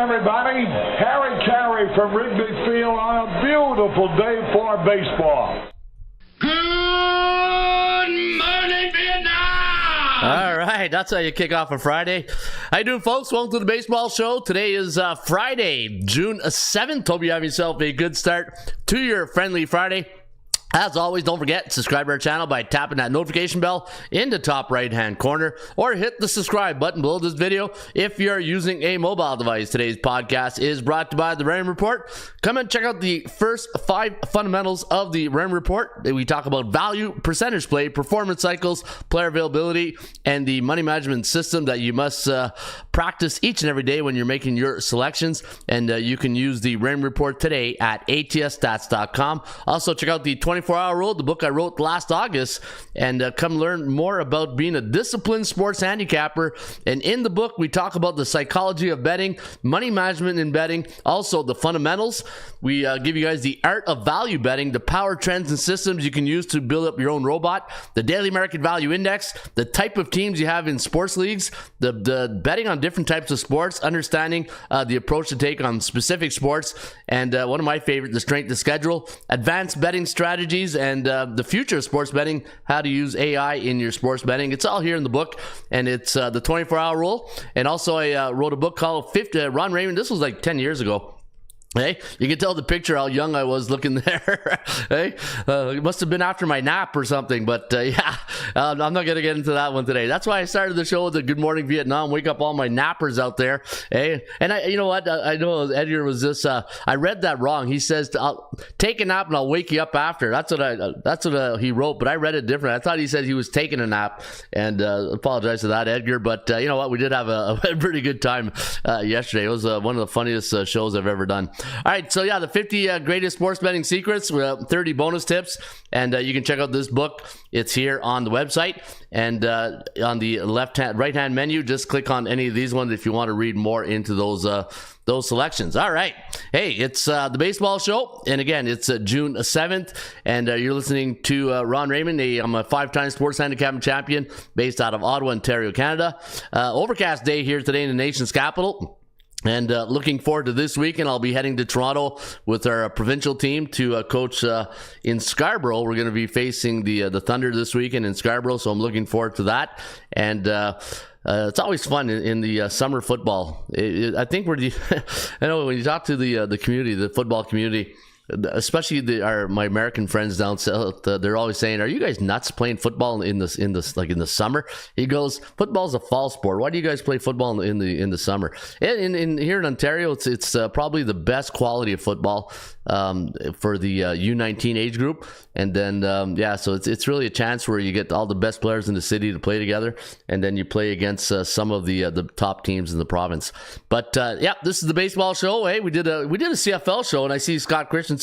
everybody. Harry Carey from Wrigley Field on a beautiful day for baseball. Good morning, Vietnam! All right, that's how you kick off a Friday. How you doing, folks? Welcome to the Baseball Show. Today is Friday, June 7th. Hope you have yourself a good start to your friendly Friday. As always, don't forget, subscribe to our channel by tapping that notification bell in the top right-hand corner, or hit the subscribe button below this video if you're using a mobile device. Today's podcast is brought to you by the Raymond Report. Come and check out the first 5 fundamentals of the Raymond Report. We talk about value, percentage play, performance cycles, player availability, and the money management system that you must practice each and every day when you're making your selections. And you can use the Raymond Report today at atsstats.com. Also, check out the 24-Hour Rule, the book I wrote last August, and come learn more about being a disciplined sports handicapper. And in the book, we talk about the psychology of betting, money management in betting, also the fundamentals. We give you guys the art of value betting, the power trends and systems you can use to build up your own robot, the Daily American Value Index, the type of teams you have in sports leagues, the betting on different types of sports, understanding the approach to take on specific sports, and one of my favorite, the strength of schedule, advanced betting strategies, and the future of sports betting, how to use AI in your sports betting. It's all here in the book, and it's the 24-Hour Rule. And also I wrote a book called Ron Raymond. This was like 10 years ago. Hey, you can tell the picture how young I was looking there. Hey, it must have been after my nap or something, but yeah, I'm not going to get into that one today. That's why I started the show with the Good Morning Vietnam, wake up all my nappers out there. Hey, and you know what? I know Edgar was this, I read that wrong. He says, I'll take a nap and I'll wake you up after. That's what he wrote, but I read it different. I thought he said he was taking a nap, and apologize for that, Edgar, but you know what? We did have a pretty good time yesterday. It was one of the funniest shows I've ever done. All right, so yeah, the 50 greatest sports betting secrets, 30 bonus tips, and you can check out this book. It's here on the website, and on the right-hand menu, just click on any of these ones if you want to read more into those selections. All right, hey, it's the Baseball Show, and again, it's June 7th, and you're listening to Ron Raymond. I'm a 5-time sports handicapping champion based out of Ottawa, Ontario, Canada. Overcast day here today in the nation's capital. And looking forward to this weekend. I'll be heading to Toronto with our provincial team to coach in Scarborough. We're going to be facing the Thunder this weekend in Scarborough, so I'm looking forward to that. And it's always fun in the summer football. I think I know when you talk to the community, the football community, especially my American friends down south, they're always saying, "Are you guys nuts playing football in the summer?" He goes, "Football's a fall sport. Why do you guys play football in the summer?" And here in Ontario, it's probably the best quality of football for the U19 age group. And then so it's really a chance where you get all the best players in the city to play together, and then you play against some of the top teams in the province. But this is the Baseball Show. Hey, we did a CFL show, and I see Scott Christensen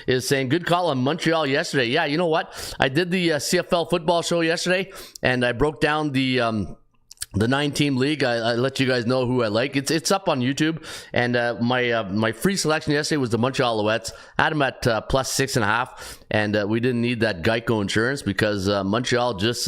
is saying, good call on Montreal yesterday. Yeah, you know what? I did the CFL football show yesterday, and I broke down the 9-team league. I let you guys know who I like. It's up on YouTube, and my free selection yesterday was the Montreal Alouettes. I had them at plus 6.5, and we didn't need that Geico insurance because Montreal just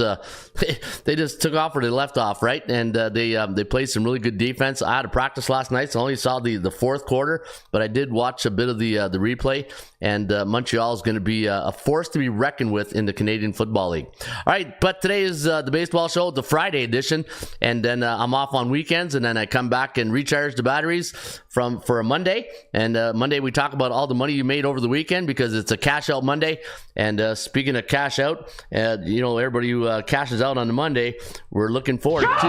they just took off where they left off, right? And they played some really good defense. I had a practice last night, so I only saw the fourth quarter, but I did watch a bit of the replay. And Montreal is going to be a force to be reckoned with in the Canadian Football League. All right, but today is the Baseball Show, the Friday edition, and then I'm off on weekends, and then I come back and recharge the batteries for a Monday. And Monday we talk about all the money you made over the weekend because it's a cash out Monday. And speaking of cash out, everybody who cashes out on the Monday, we're looking forward to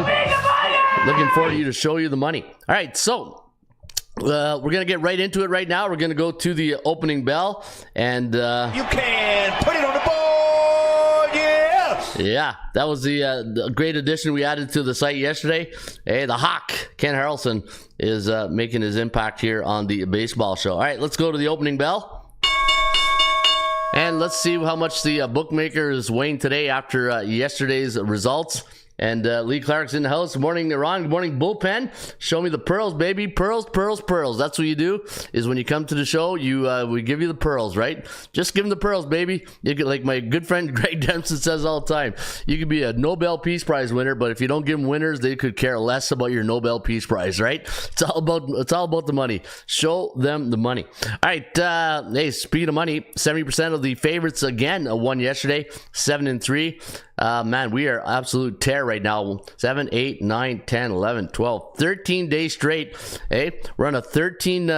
you to show you the money. All right, so. We're going to get right into it right now. We're going to go to the opening bell, and you can put it on the board, yeah! Yeah, that was the great addition we added to the site yesterday. Hey, the Hawk, Ken Harrelson, is making his impact here on the Baseball Show. All right, let's go to the opening bell. And let's see how much the bookmaker is weighing today after yesterday's results. And Lee Clark's in the house. Good morning, Ron. Good morning, Bullpen. Show me the pearls, baby. Pearls, pearls, pearls. That's what you do, is when you come to the show, we give you the pearls, right? Just give them the pearls, baby. You could, like my good friend Greg Dempsey says all the time, you could be a Nobel Peace Prize winner, but if you don't give them winners, they could care less about your Nobel Peace Prize, right? It's all about the money. Show them the money. All right, hey, speaking of money, 70% of the favorites again won yesterday, 7-3. Man, we are absolute tear right now. 7, 8, 9, 10, 11, 12, 13 days straight. Hey, we're on a 13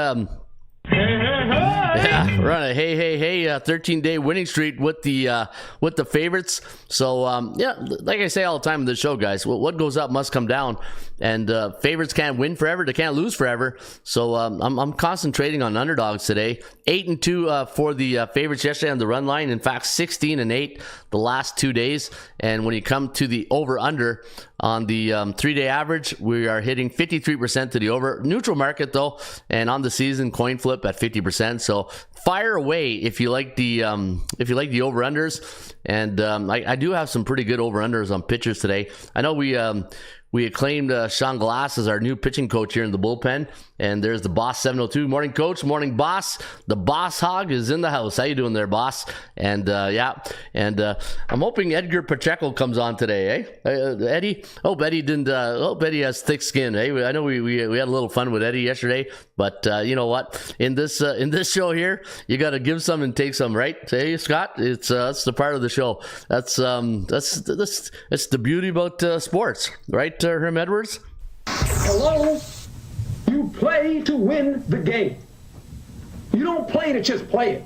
yeah, we're on a 13-day winning streak with the favorites. So yeah, like I say all the time in the show, guys, what goes up must come down, and favorites can't win forever, they can't lose forever. So I'm concentrating on underdogs today. 8-2 for the favorites yesterday on the run line. In fact, 16-8 the last 2 days. And when you come to the over/under on the 3-day average, we are hitting 53% to the over. Neutral market though, and on the season, coin flip at 50%. So fire away if you like the over/unders. And I do have some pretty good over/unders on pitchers today. I know we acclaimed Sean Glass as our new pitching coach here in the bullpen. And there's the boss 702. Morning, coach. Morning, boss. The boss hog is in the house. How you doing there, boss? And yeah, and I'm hoping Edgar Pacheco comes on today, eh? Eddie? Hope Eddie didn't. Hope Eddie has thick skin. Hey, I know we had a little fun with Eddie yesterday, but you know what? In this show here, you got to give some and take some, right? Hey, Scott, it's that's the part of the show. That's the beauty about sports, right, Herm Edwards? Hello? You play to win the game. You don't play to just play it.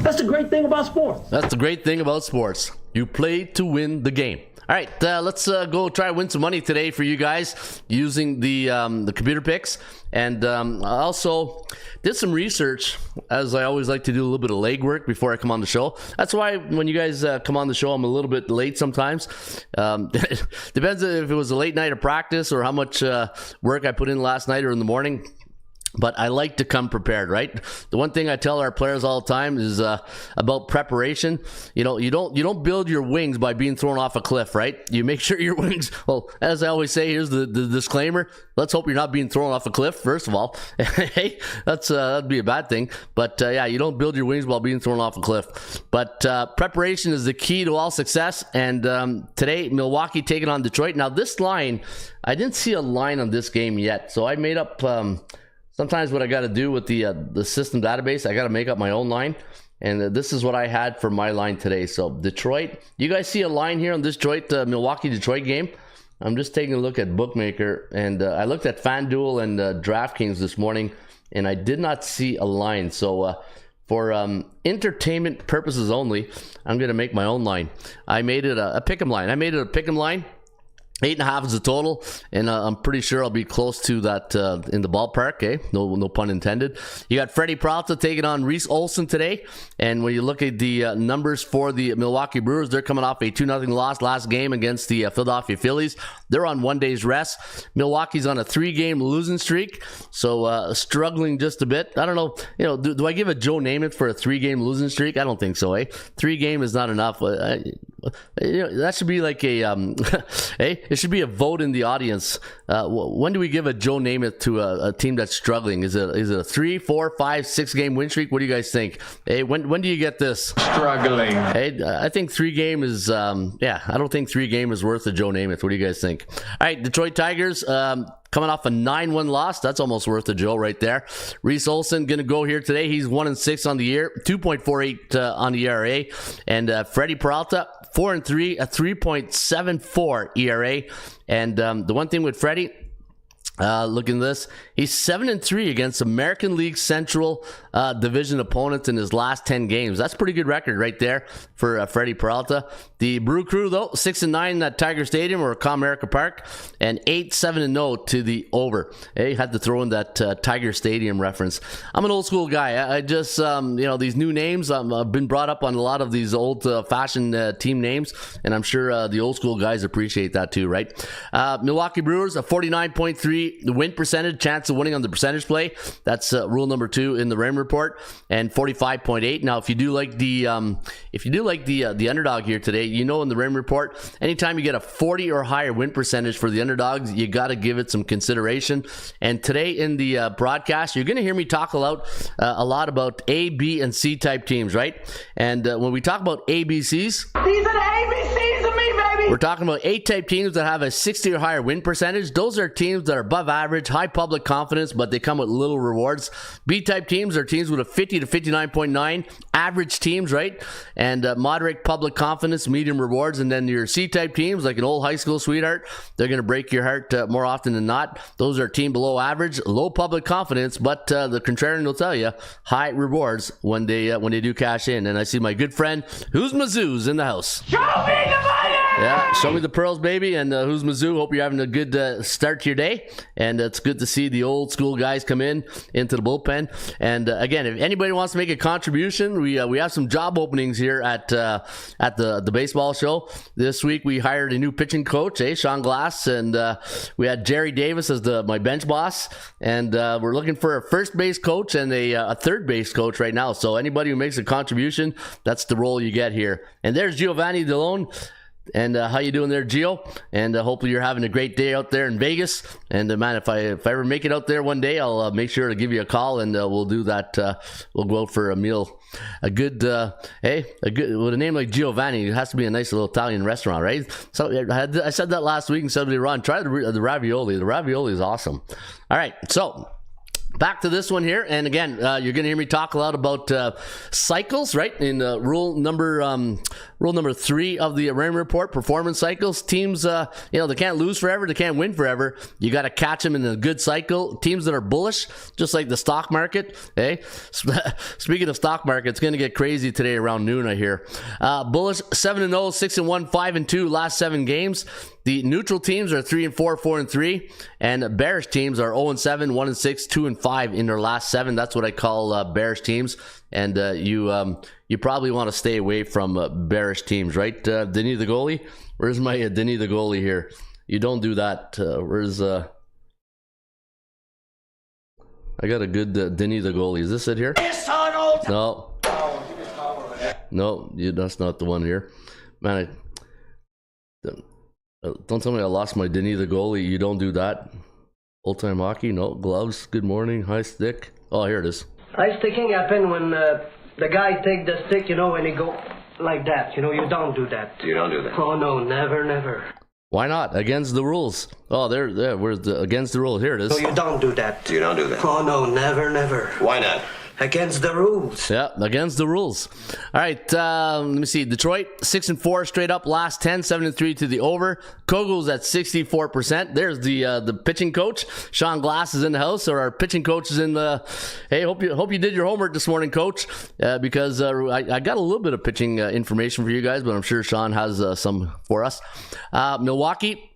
That's the great thing about sports. That's the great thing about sports. You play to win the game. All right, let's go try to win some money today for you guys using the computer picks. And also did some research, as I always like to do a little bit of legwork before I come on the show. That's why when you guys come on the show, I'm a little bit late sometimes. Depends if it was a late night of practice or how much work I put in last night or in the morning. But I like to come prepared, right? The one thing I tell our players all the time is about preparation. You know, you don't build your wings by being thrown off a cliff, right? You make sure your wings, well, as I always say, here's the disclaimer. Let's hope you're not being thrown off a cliff, first of all. Hey, that'd be a bad thing. But yeah, you don't build your wings while being thrown off a cliff. But preparation is the key to all success. And today, Milwaukee taking on Detroit. Now, this line, I didn't see a line on this game yet. So I made up... sometimes what I got to do with the system database, I got to make up my own line. And this is what I had for my line today. So Detroit, you guys see a line here on this Milwaukee-Detroit game? I'm just taking a look at Bookmaker. And I looked at FanDuel and DraftKings this morning, and I did not see a line. So for entertainment purposes only, I'm going to make my own line. I made it a pick'em line. 8.5 is the total, and I'm pretty sure I'll be close to that in the ballpark. Okay, no pun intended. You got Freddie Peralta taking on Reese Olson today, and when you look at the numbers for the Milwaukee Brewers, they're coming off a 2-0 loss last game against the Philadelphia Phillies. They're on 1 day's rest. Milwaukee's on a 3-game losing streak, so struggling just a bit. I don't know. You know, do I give a Joe Namath for a 3-game losing streak? I don't think so. 3-game is not enough. That should be like a hey. It should be a vote in the audience. When do we give a Joe Namath to a team that's struggling? Is it a 3, 4, 5, 6-game win streak? What do you guys think? Hey, when do you get this? Struggling. Hey, I think 3-game is I don't think 3-game is worth a Joe Namath. What do you guys think? All right, Detroit Tigers coming off a 9-1 loss. That's almost worth a Joe right there. Reese Olson going to go here today. He's 1-6 on the year, 2.48 on the ERA. And Freddie Peralta, 4-3, a 3.74 ERA. And the one thing with Freddie, look at this. He's 7-3 against American League Central division opponents in his last 10 games. That's a pretty good record right there for Freddie Peralta. The Brew Crew, though, 6-9 at Tiger Stadium or Comerica Park, and 8-7-0 to the over. Hey, had to throw in that Tiger Stadium reference. I'm an old school guy. I just, these new names, I've been brought up on a lot of these old fashioned team names, and I'm sure the old school guys appreciate that too, right? Milwaukee Brewers, a 49.3 .3 win percentage, chance of winning on the percentage play. That's rule number 2 in the Raymond report, and 45.8. Now, if you do like the underdog here today, in the Raymond report, anytime you get a 40 or higher win percentage for the underdogs, you got to give it some consideration. And today in the broadcast, you're going to hear me talk a lot about A, B, and C type teams, right? And when we talk about ABCs, these are the ABCs of me, baby. We're talking about A type teams that have a 60 or higher win percentage. Those are teams that are above average, high public confidence, but they come with little rewards. B type teams are teams with a 50 to 59.9 average teams, right? And moderate public confidence, medium rewards. And then your C type teams, like an old high school sweetheart, they're going to break your heart more often than not. Those are team below average, low public confidence, but the contrarian will tell you high rewards when they do cash in. And I see my good friend Who's Mizzou's in the house. Show me the money! Yeah, show me the pearls, baby. And Who's Mizzou? Hope you're having a good start to your day. And it's good to see the old school guys come into the bullpen. And again, if anybody wants to make a contribution, we have some job openings here at the baseball show. This week we hired a new pitching coach, Sean Glass, and we had Jerry Davis as my bench boss. And we're looking for a first base coach and a third base coach right now. So anybody who makes a contribution, that's the role you get here. And there's Giovanni Delone. And how you doing there, Gio? And hopefully you're having a great day out there in Vegas. And man, if I ever make it out there one day, I'll make sure to give you a call, and we'll do that. We'll go out for a meal. With a name like Giovanni, it has to be a nice little Italian restaurant, right? So I said that last week, and somebody, Ron, try the ravioli. The ravioli is awesome. All right, so back to this one here, and again, you're going to hear me talk a lot about cycles, right? In rule number 3 of the Raymond report, performance cycles. Teams, they can't lose forever, they can't win forever. You got to catch them in a good cycle. Teams that are bullish, just like the stock market. Hey, speaking of stock market, it's going to get crazy today around noon, I hear. Bullish 7-0, 6-1, 5-2 last 7 games. The neutral teams are 3-4, 4-3, and bearish teams are 0-7, 1-6, 2-5 in their last 7. That's what I call bearish teams, and you probably want to stay away from bearish teams, right? Denny the goalie, where's my Denny the goalie here? You don't do that. Where's I got a good Denny the goalie. Is this it here? No, that's not the one here, man. Don't tell me I lost my Denny the goalie. You don't do that. Old time hockey, no. Gloves, good morning, high stick. Oh, here it is. High sticking happen when the guy take the stick, and he go like that. You don't do that. You don't do that. Oh, no, never. Why not? Against the rules. Oh, there, we're against the rule. Here it is. No, you don't do that. You don't do that. Oh, no, never. Why not? Against the rules. Yeah, against the rules. All right, let me see. Detroit, 6-4 straight up last 10, 7-3 to the over. Kogel's at 64%. There's the pitching coach. Sean Glass is in the house, or our pitching coach is in the. Hey, hope you did your homework this morning, Coach, because I got a little bit of pitching information for you guys, but I'm sure Sean has some for us. Milwaukee,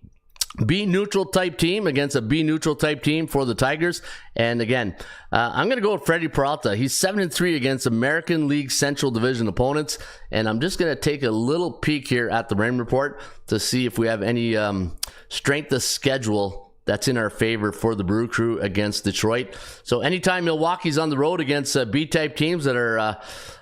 B neutral type team against a B neutral type team for the Tigers. And again, I'm going to go with Freddie Peralta. He's 7-3 against American League Central Division opponents. And I'm just going to take a little peek here at the Raymond report to see if we have any strength of schedule that's in our favor for the Brew Crew against Detroit. So anytime Milwaukee's on the road against B-type teams that are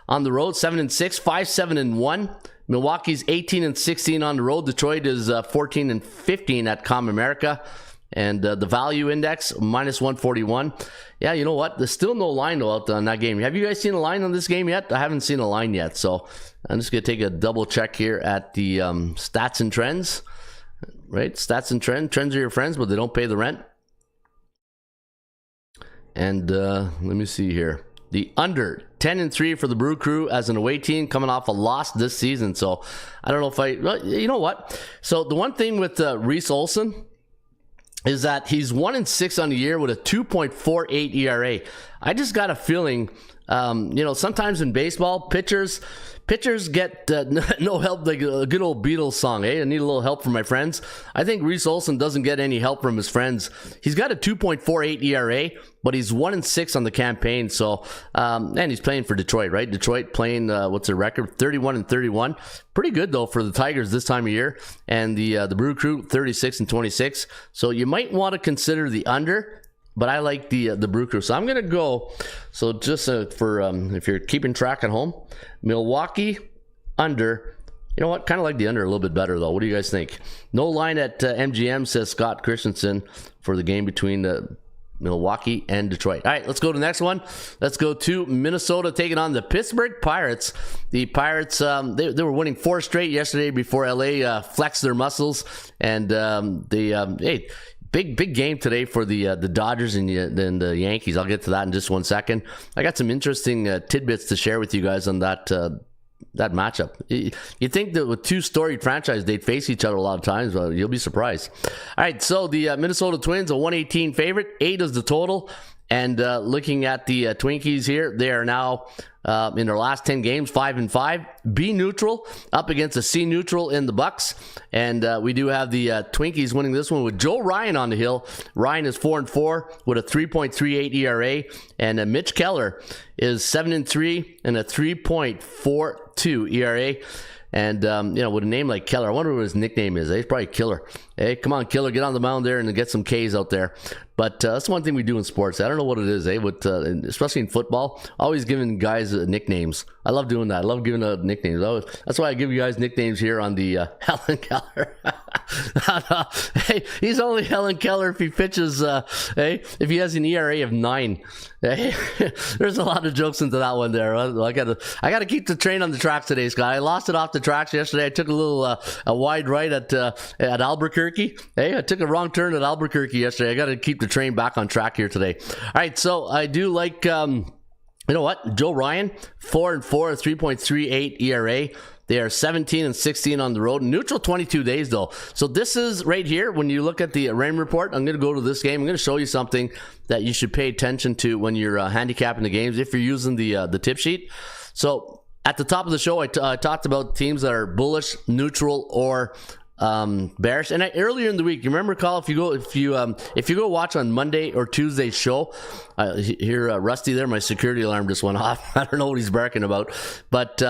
on the road, 7-6, 5-7-1. Milwaukee's 18-16 on the road. Detroit is 14-15 at ComAmerica. And the value index, -141. Yeah, you know what? There's still no line though out on that game. Have you guys seen a line on this game yet? I haven't seen a line yet. So I'm just going to take a double check here at the stats and trends. Right? Stats and trends. Trends are your friends, but they don't pay the rent. And let me see here. The under 10-3 for the Brew Crew as an away team, coming off a loss this season. So I don't know if you know what? So the one thing with Reese Olson is that he's 1-6 on the year with a 2.48 ERA. I just got a feeling, sometimes in baseball, pitchers pitchers get no help, like a good old Beatles song. I need a little help from my friends. I think Reese Olson doesn't get any help from his friends. He's got a 2.48 ERA, but he's 1-6 on the campaign. So, and he's playing for Detroit, right? Detroit playing, what's their record? 31-31. Pretty good though for the Tigers this time of year. And the Brew Crew 36-26. So you might want to consider the under. But I like the Brew Crew. So I'm going to go, so just for, if you're keeping track at home, Milwaukee under. You know what? Kind of like the under a little bit better, though. What do you guys think? No line at MGM, says Scott Christensen, for the game between Milwaukee and Detroit. All right, let's go to the next one. Let's go to Minnesota taking on the Pittsburgh Pirates. The Pirates, they were winning 4 straight yesterday before LA flexed their muscles. And hey, Big game today for the Dodgers and the Yankees. I'll get to that in just 1 second. I got some interesting tidbits to share with you guys on that matchup. You think that with 2 storied franchises, they'd face each other a lot of times. Well, you'll be surprised. All right, so the Minnesota Twins, a 118 favorite. 8 is the total. And looking at the Twinkies here, they are now in their last 10 games, 5-5. B neutral up against a C neutral in the Bucks. And we do have the Twinkies winning this one with Joe Ryan on the hill. Ryan is 4-4 with a 3.38 ERA. And Mitch Keller is 7-3 and a 3.42 ERA. And, with a name like Keller, I wonder what his nickname is. He's probably Killer. Hey, come on, Killer, get on the mound there and get some Ks out there. But that's one thing we do in sports. I don't know what it is, with, especially in football, always giving guys nicknames. I love doing that. I love giving nicknames. That's why I give you guys nicknames here on the Helen Keller. Hey, he's only Helen Keller if he pitches, if he has an ERA of 9. Hey, there's a lot of jokes into that one there. I gotta keep the train on the tracks today, Scott. I lost it off the tracks yesterday. I took a little a wide right at Albuquerque. Hey, I took a wrong turn at Albuquerque yesterday. I got to keep the train back on track here today. All right, so I do like, you know what? Joe Ryan, 4-4, 3.38 ERA. They are 17-16 on the road. Neutral 22 days, though. So this is right here. When you look at the rain report, I'm going to go to this game. I'm going to show you something that you should pay attention to when you're handicapping the games if you're using the tip sheet. So at the top of the show, I talked about teams that are bullish, neutral, or bearish. And earlier in the week, you remember, Carl, if you go watch on Monday or Tuesday's show, hear Rusty there, my security alarm just went off. I don't know what he's barking about. But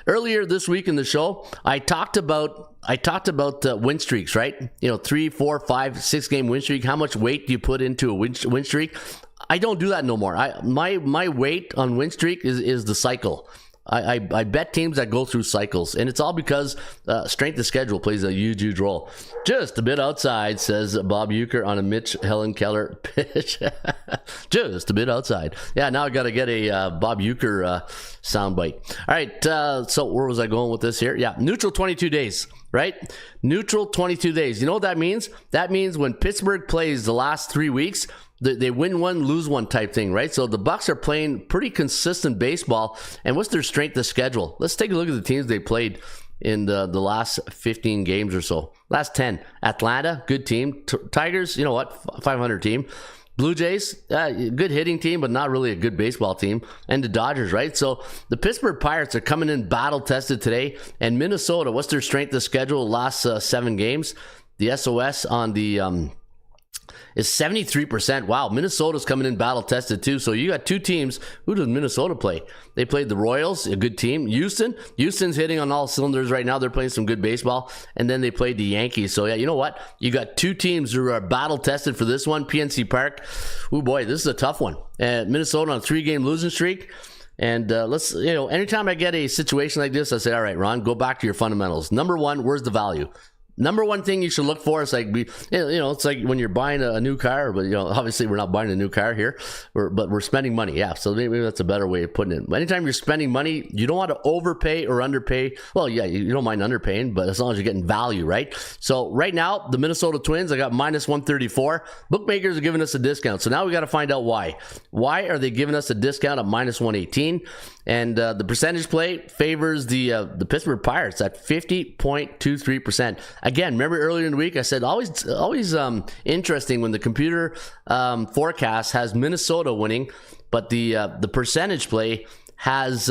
earlier this week in the show, I talked about win streaks, right? 3, 4, 5, 6 game win streak. How much weight do you put into a win streak? I don't do that no more. My weight on win streak is the cycle. I bet teams that go through cycles, and it's all because strength of schedule plays a huge role. Just a bit outside, says Bob Uecker on a Mitch Helen Keller pitch. Just a bit outside. Yeah, now I got to get a Bob Uecker soundbite. All right, so where was I going with this here? Yeah, neutral 22 days, right? Neutral 22 days. You know what that means? That means when Pittsburgh plays the last 3 weeks, they win one, lose one type thing, right? So the Bucks are playing pretty consistent baseball. And what's their strength of schedule? Let's take a look at the teams they played in the last 15 games or so. Last 10. Atlanta, good team. Tigers, you know what? 500 team. Blue Jays, good hitting team, but not really a good baseball team. And the Dodgers, right? So the Pittsburgh Pirates are coming in battle-tested today. And Minnesota, what's their strength of schedule last 7 games? The SOS on the is 73%. Wow, Minnesota's coming in battle-tested too. So you got 2 teams. Who does Minnesota play? They played the Royals, a good team. Houston's hitting on all cylinders right now. They're playing some good baseball. And then they played the Yankees. So yeah, you know what? You got 2 teams who are battle-tested for this one. PNC Park. Oh boy, this is a tough one. Minnesota on a 3-game losing streak. And let's, anytime I get a situation like this, I say, all right, Ron, go back to your fundamentals. Number 1, where's the value? Number 1 thing you should look for is it's like when you're buying a new car, but obviously we're not buying a new car here, but we're spending money. Yeah, so maybe that's a better way of putting it. Anytime you're spending money, you don't want to overpay or underpay. Well, yeah, you don't mind underpaying, but as long as you're getting value, right? So right now, the Minnesota Twins, I got minus 134. Bookmakers are giving us a discount. So now we got to find out why. Why are they giving us a discount of minus 118? And the percentage play favors the Pittsburgh Pirates at 50.23%. Again, remember earlier in the week I said always interesting when the computer forecast has Minnesota winning, but the percentage play has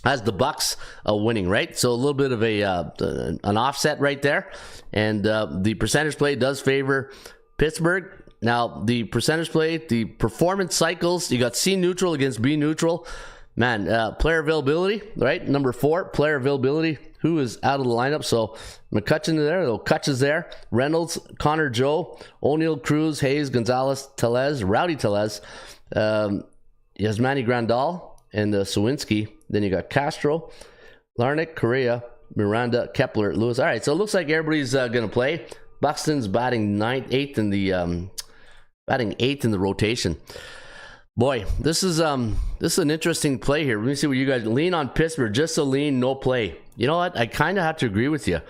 has the Bucks winning, right? So a little bit of an offset right there. And the percentage play does favor Pittsburgh. Now, the percentage play, the performance cycles, you got C neutral against B neutral. Man, player availability, right? Number 4, player availability. Who is out of the lineup? So McCutcheon there, Kutch is there. Reynolds, Connor Joe, O'Neill, Cruz, Hayes, Gonzalez, Tellez, Rowdy Tellez, Yasmani Grandal, and Sawinski. Then you got Castro, Larnach, Correa, Miranda, Kepler, Lewis. All right, so it looks like everybody's going to play. Buxton's batting 8th in the rotation. Boy, this is an interesting play here. Let me see what you guys lean on Pittsburgh. Just a lean, no play. You know what? I kind of have to agree with you.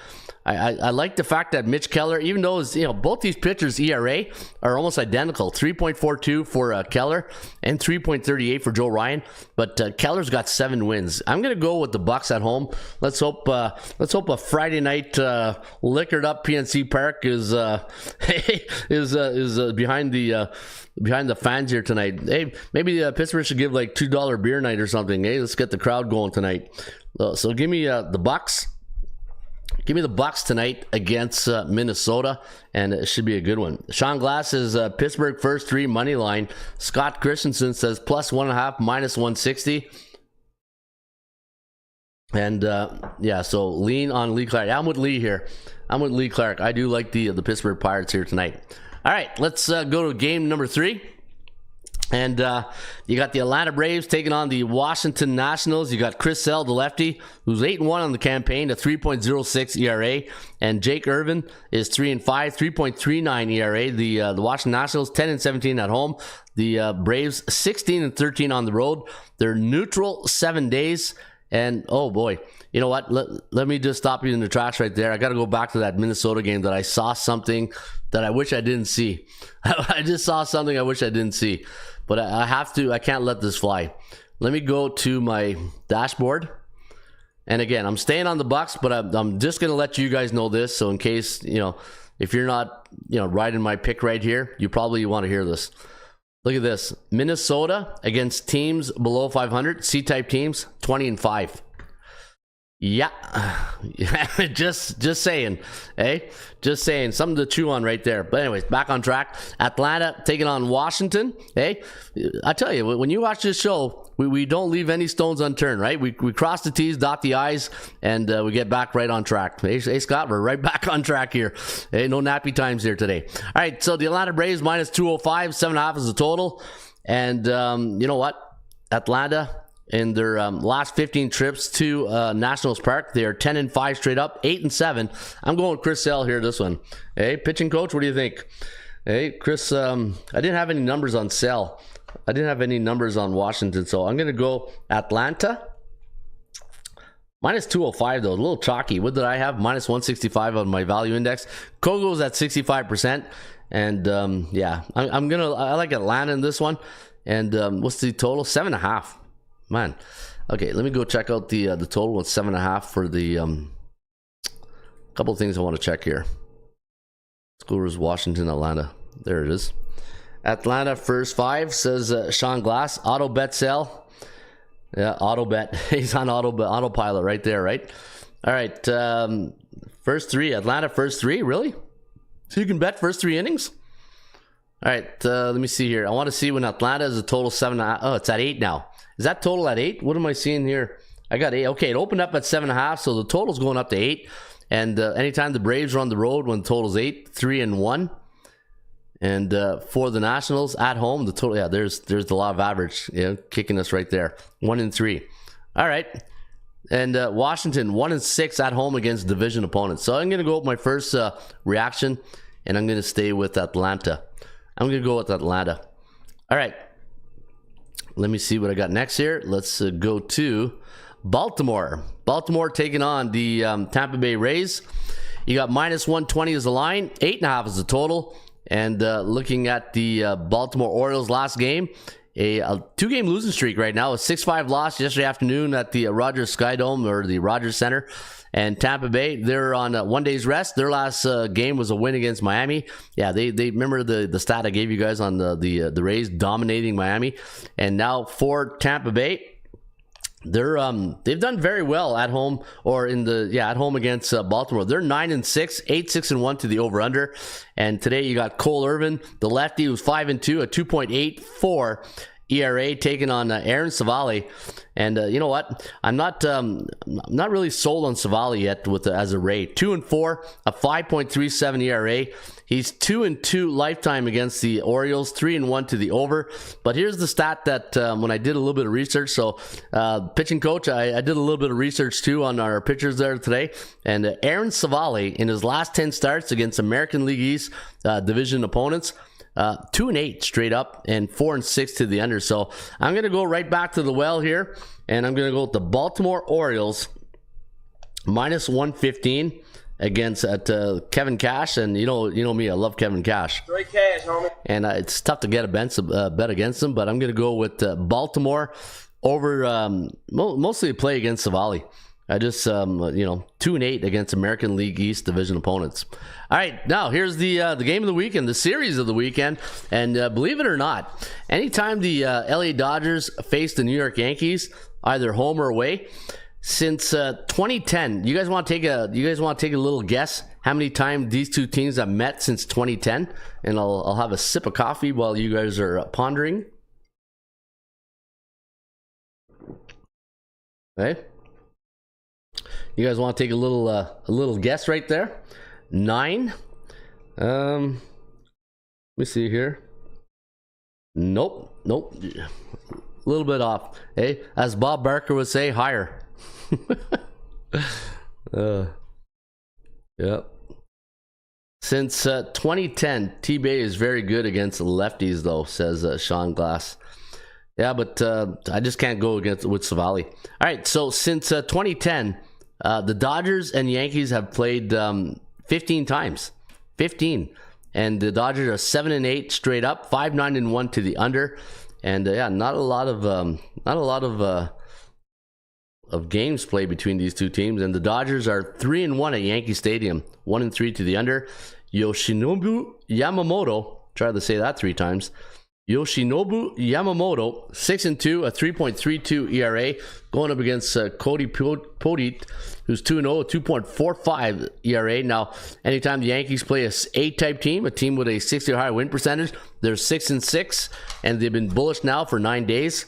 I like the fact that Mitch Keller, even though both these pitchers' ERA are almost identical, 3.42 for Keller and 3.38 for Joe Ryan, but Keller's got 7 wins. I'm gonna go with the Bucks at home. Let's hope a Friday night liquored up PNC Park is behind the fans here tonight. Hey, maybe Pittsburgh should give like $2 beer night or something. Hey, let's get the crowd going tonight. So give me the Bucks. Give me the Bucks tonight against Minnesota, and it should be a good one. Sean Glass says Pittsburgh first 3 money line. Scott Christensen says +1.5, -160. And so lean on Lee Clark. I'm with Lee here. I'm with Lee Clark. I do like the Pittsburgh Pirates here tonight. All right, let's go to game number 3. And you got the Atlanta Braves taking on the Washington Nationals. You got Chris Sale, the lefty, who's 8-1 on the campaign, a 3.06 ERA. And Jake Irvin is 3-5, 3.39 ERA. The Washington Nationals 10-17 at home. The Braves 16-13 on the road. They're neutral 7 days. And oh boy, you know what? Let me just stop you in the tracks right there. I got to go back to that Minnesota game that I saw something that I wish I didn't see. I just saw something I wish I didn't see. But I can't let this fly. Let me go to my dashboard. And again, I'm staying on the Bucks, but I'm just going to let you guys know this. So in case, if you're not, riding my pick right here, you probably want to hear this. Look at this. Minnesota against teams below 500, C-type teams, 20-5. Yeah, just saying, hey, just saying, something to chew on right there. But anyways, back on track. Atlanta taking on Washington. Hey, I tell you, when you watch this show, we don't leave any stones unturned, right? We cross the T's, dot the I's, and we get back right on track. Hey, Scott, we're right back on track here. Hey, no nappy times here today. All right, so the Atlanta Braves -205, 7.5 is the total. And you know what? Atlanta, in their last 15 trips to Nationals Park, they are 10-5 straight up, 8-7. I'm going with Chris Sale here, this one. Hey, pitching coach, what do you think? Hey, Chris, I didn't have any numbers on Sale. I didn't have any numbers on Washington, so I'm going to go Atlanta. -205, though, a little chalky. What did I have? -165 on my value index. Kogo's at 65%. And, I like Atlanta in this one. And what's the total? 7.5. Man, okay, let me go check out the total. It's 7.5 for the couple of things I want to check here. Scores Washington, Atlanta. There it is. Atlanta first 5 says Sean Glass. Auto bet sale. Yeah, auto bet. He's on autopilot right there, right? All right, first 3. Atlanta first 3. Really? So you can bet first 3 innings? All right, let me see here. I want to see when Atlanta is a total 7.5. Oh, it's at 8 now. Is that total at 8? What am I seeing here? I got 8. Okay, it opened up at 7.5, so the total's going up to 8. And anytime the Braves are on the road when the total's 8, 3-1. And for the Nationals at home, the total, there's the law of average, kicking us right there. 1-3. All right. And Washington 1-6 at home against division opponents. So I'm going to go with my first reaction, and I'm going to stay with Atlanta. I'm going to go with Atlanta. All right. Let me see what I got next here. Let's go to Baltimore. Baltimore taking on the Tampa Bay Rays. You got -120 as the line, 8.5 is the total. And looking at the Baltimore Orioles last game, a 2-game losing streak right now. A 6-5 loss yesterday afternoon at the Rogers Skydome, or the Rogers Center. And Tampa Bay, they're on 1 day's rest. Their last game was a win against Miami. Yeah, they remember the stat I gave you guys on the Rays dominating Miami. And now for Tampa Bay, they've done very well at home or at home against Baltimore. They're 9-6, 8-6-1 to the over/under. And today you got Cole Irvin, the lefty, who's 5-2, a 2.84 ERA, taking on Aaron Savali. And you know what? I'm not really sold on Savali yet as a Ray. 2-4, a 5.37 ERA. He's 2-2 lifetime against the Orioles, 3-1 to the over. But here's the stat that when I did a little bit of research, so pitching coach, I did a little bit of research too on our pitchers there today. And Aaron Savali, in his last 10 starts against American League East division opponents, 2-8 straight up and 4-6 to the under. So I'm going to go right back to the well here, and I'm going to go with the Baltimore Orioles minus 115 against Kevin Cash. And you know me, I love Kevin Cash. Straight cash, homie. And it's tough to get a bet against him, but I'm going to go with Baltimore over mostly a play against Savali. I just 2-8 against American League East division opponents. All right, now here's the game of the weekend, the series of the weekend, and believe it or not, anytime the LA Dodgers face the New York Yankees, either home or away, since 2010, you guys want to take a little guess how many times these two teams have met since 2010? And I'll have a sip of coffee while you guys are pondering. Okay. You guys want to take a little guess right there? 9. Let me see here. Nope. A little bit off. Hey, as Bob Barker would say, higher. Yep. Since 2010, T-Bay is very good against lefties, though, says Sean Glass. Yeah, but I just can't go with Savali. All right, so since 2010. The Dodgers and Yankees have played 15 times. 15. And the Dodgers are 7-8 straight up, 5-9-1 to the under. And not a lot of games played between these two teams. And the Dodgers are 3-1 at Yankee Stadium, 1-3 to the under. Yoshinobu Yamamoto, try to say that 3 times. Yoshinobu Yamamoto, 6-2, a 3.32 ERA, going up against Cody Podit, who's 2-0, a 2.45 ERA. Now, anytime the Yankees play a A-type team, a team with a 60 or higher win percentage, they're 6-6, and they've been bullish now for 9 days.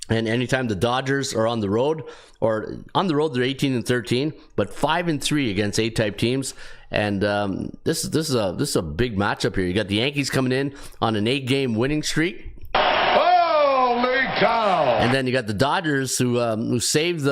And anytime the Dodgers are on the road, they're 18-13, but 5-3 against A-type teams. And this is a big matchup here. You got the Yankees coming in on an 8-game winning streak. Holy cow! And then you got the Dodgers who saved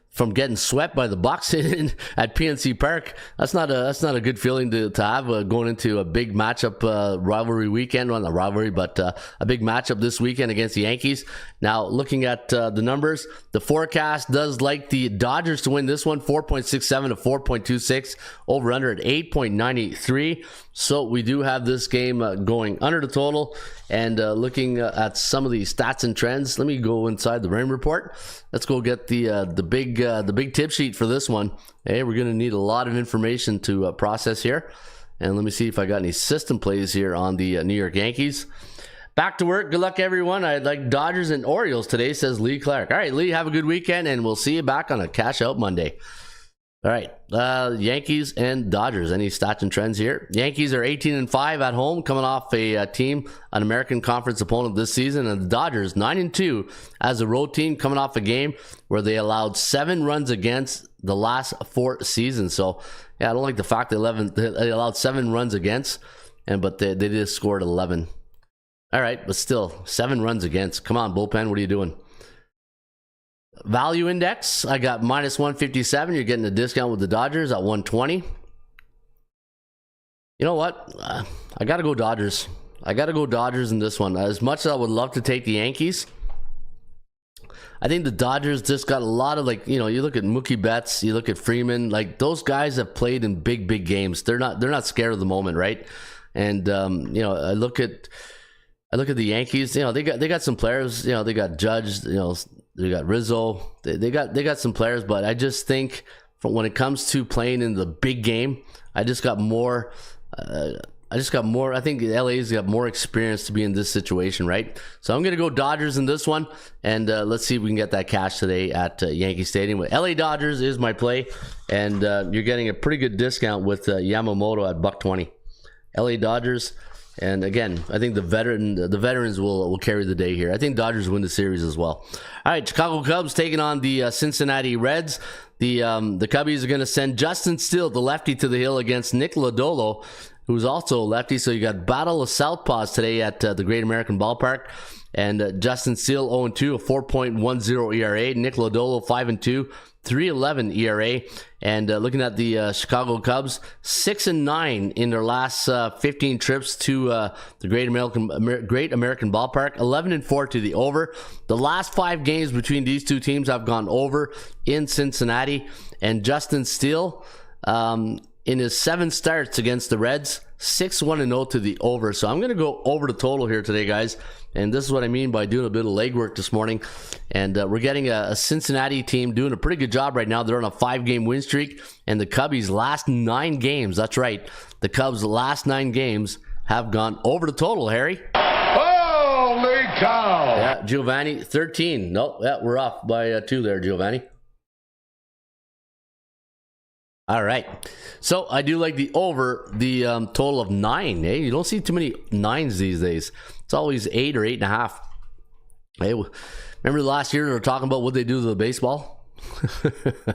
from getting swept by the Bucks at PNC Park. That's not a good feeling to have going into a big matchup rivalry weekend. Well, not rivalry, but a big matchup this weekend against the Yankees. Now, looking at the numbers, the forecast does like the Dodgers to win this one, 4.67 to 4.26, over under at 8.93. So we do have this game going under the total. And looking at some of the stats and trends, let me go inside the Rain Report. Let's go get the big tip sheet for this one. Hey, we're going to need a lot of information to process here. And let me see if I got any system plays here on the New York Yankees. Back to work. Good luck, everyone. I'd like Dodgers and Orioles today, says Lee Clark. All right, Lee, have a good weekend, and we'll see you back on a Cash Out Monday. All right, Yankees and Dodgers. Any stats and trends here? Yankees are 18-5 at home, coming off an American Conference opponent this season, and the Dodgers 9-2 as a road team, coming off a game where they allowed 7 runs against the last 4 seasons. So, yeah, I don't like the fact they allowed 7 runs against, but they just scored 11. All right, but still 7 runs against. Come on, bullpen, what are you doing? Value index, I got minus 157. You're getting a discount with the Dodgers at 120. You know what? I got to go Dodgers. I got to go Dodgers in this one. As much as I would love to take the Yankees, I think the Dodgers just got a lot of, you look at Mookie Betts, you look at Freeman, those guys have played in big games. They're not scared of the moment, right? And I look at the Yankees. They got some players. They got Judge. They got Rizzo. They got some players, but I just think when it comes to playing in the big game, I just got more I just got more. I think LA's got more experience to be in this situation, right? So I'm going to go Dodgers in this one, and let's see if we can get that cash today at Yankee Stadium. LA Dodgers is my play, and you're getting a pretty good discount with Yamamoto at $1.20. LA Dodgers, and again, I think the veterans will carry the day here. I think Dodgers win the series as well. All right, Chicago Cubs taking on the Cincinnati Reds. The Cubbies are going to send Justin Steele, the lefty, to the hill against Nick Lodolo, who's also a lefty. So you got Battle of Southpaws today at the Great American Ballpark. And Justin Steele 0-2, a 4.10 ERA. Nick Lodolo 5-2, 3.11 ERA. And looking at the Chicago Cubs, 6-9 in their last 15 trips to the Great American Ballpark, 11-4 to the over. The last 5 games between these two teams have gone over in Cincinnati. And Justin Steele, in his 7 starts against the Reds, 6-1-0 to the over. So I'm going to go over the total here today, guys. And this is what I mean by doing a bit of legwork this morning. And we're getting a Cincinnati team doing a pretty good job right now. They're on a 5-game win streak. And the Cubbies' last 9 games, that's right, the Cubs' last 9 games have gone over the total, Harry. Holy cow! Yeah, Giovanni, 13. Nope, yeah, we're off by 2 there, Giovanni. All right. So I do like the over the total of 9. Hey, you don't see too many 9s these days. It's always 8 or 8.5. Hey, remember last year they were talking about what they do to the baseball? All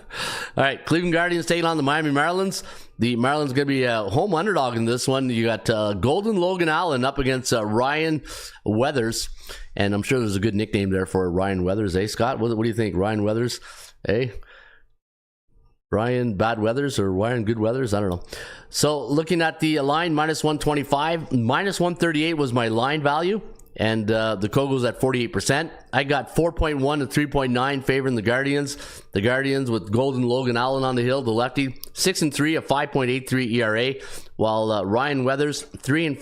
right. Cleveland Guardians taking on the Miami Marlins. The Marlins going to be a home underdog in this one. You got Golden Logan Allen up against Ryan Weathers. And I'm sure there's a good nickname there for Ryan Weathers. Hey, Scott, what do you think? Ryan Weathers? Hey? Ryan Bad Weathers or Ryan Good Weathers? I don't know. So looking at the line, minus 125, minus 138 was my line value. And the Kogo's at 48%. I got 4.1 to 3.9 favoring the Guardians. The Guardians with Golden Logan Allen on the hill, the lefty, 6-3, a 5.83 ERA. While Ryan Weathers, 3-5,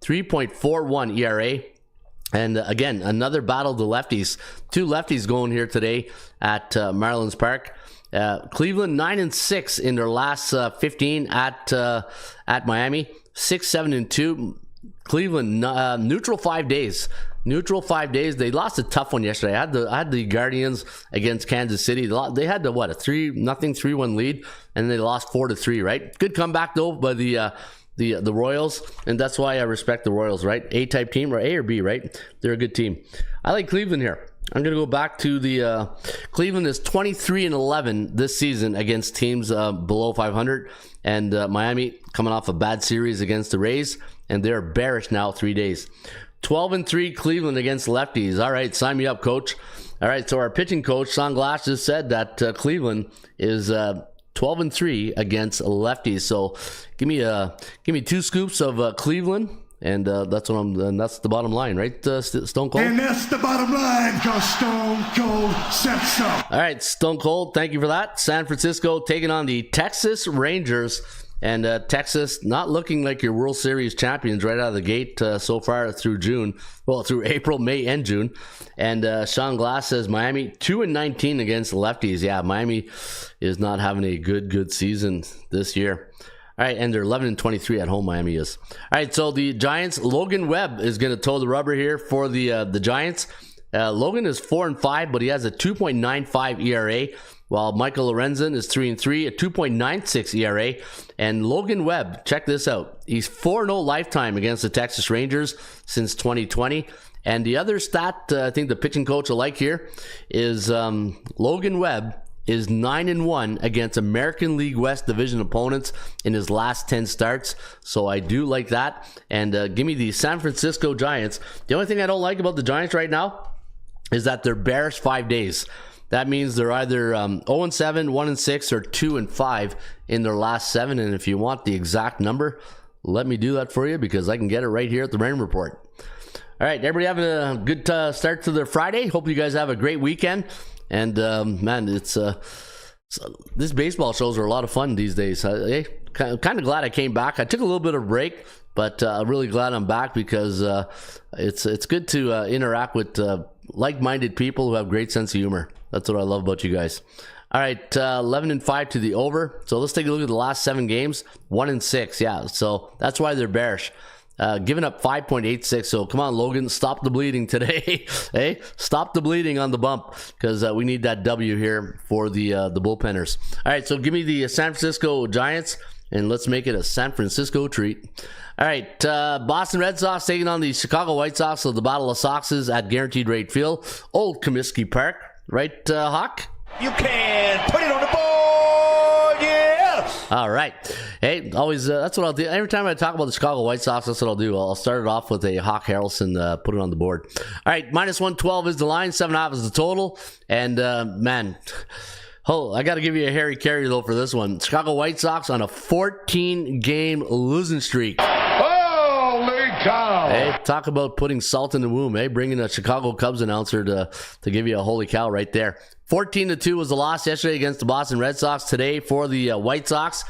3.41 ERA. And again, another battle of the lefties. 2 lefties going here today at Marlins Park. Cleveland 9-6 in their last 15 at Miami, 6-7-2. Cleveland neutral 5 days. Neutral 5 days. They lost a tough one yesterday. I had the Guardians against Kansas City. They had a 3-1 lead, and they lost 4-3. Right? Good comeback though by the Royals, and that's why I respect the Royals. Right? A-type team, or A or B. Right? They're a good team. I like Cleveland here. I'm going to go back to the Cleveland is 23-11 this season against teams below 500, and Miami coming off a bad series against the Rays, and they're bearish now 3 days. 12-3 Cleveland against lefties. All right, sign me up, coach. All right, so our pitching coach, Sean Glass, just said that Cleveland is 12-3 against lefties. So give me 2 scoops of Cleveland. And that's the bottom line, right, Stone Cold? And that's the bottom line, because Stone Cold said so. All right, Stone Cold, thank you for that. San Francisco taking on the Texas Rangers. And Texas not looking like your World Series champions right out of the gate so far through June. Well, through April, May, and June. And Sean Glass says Miami 2-19 against lefties. Yeah, Miami is not having a good season this year. All right, and they're 11-23 at home, Miami is. All right, so the Giants, Logan Webb is going to toe the rubber here for the Giants. Logan is 4-5, but he has a 2.95 ERA, while Michael Lorenzen is 3-3, a 2.96 ERA. And Logan Webb, check this out. He's 4-0 lifetime against the Texas Rangers since 2020. And the other stat I think the pitching coach will like here is Logan Webb is 9-1 against American League West division opponents in his last 10 starts. So I do like that. And give me the San Francisco Giants. The only thing I don't like about the Giants right now is that they're bearish 5 days. That means they're either 0-7, 1-6, or 2-5 in their last 7. And if you want the exact number, let me do that for you, because I can get it right here at the Rain Report. All right, everybody having a good start to their Friday. Hope you guys have a great weekend. And man, it's these baseball shows are a lot of fun these days. Kind of glad I came back. I took a little bit of a break, but I'm really glad I'm back, because it's good to interact with like-minded people who have great sense of humor. That's what I love about you guys. All right, 11-5 to the over. So let's take a look at the last 7 games. 1-6, yeah. So that's why they're bearish. Giving up 5.86. So come on, Logan, stop the bleeding today. Hey, stop the bleeding on the bump, because we need that W here for the bullpenners. All right, so give me the San Francisco Giants, and let's make it a San Francisco treat. All right, Boston Red Sox taking on the Chicago White Sox. So the Battle of Soxes at Guaranteed Rate Field, Old Comiskey Park, right, Hawk? You can put it on the board, yeah! All right. Hey, always, that's what I'll do. Every time I talk about the Chicago White Sox, that's what I'll do. I'll start it off with a Hawk Harrelson, put it on the board. All right, -112 is the line, 7.5 is the total. And, man, I got to give you a Harry Carey, though, for this one. Chicago White Sox on a 14-game losing streak. Holy cow! Hey, talk about putting salt in the womb, eh? Bringing a Chicago Cubs announcer to give you a holy cow right there. 14-2 was the loss yesterday against the Boston Red Sox. Today for the White Sox,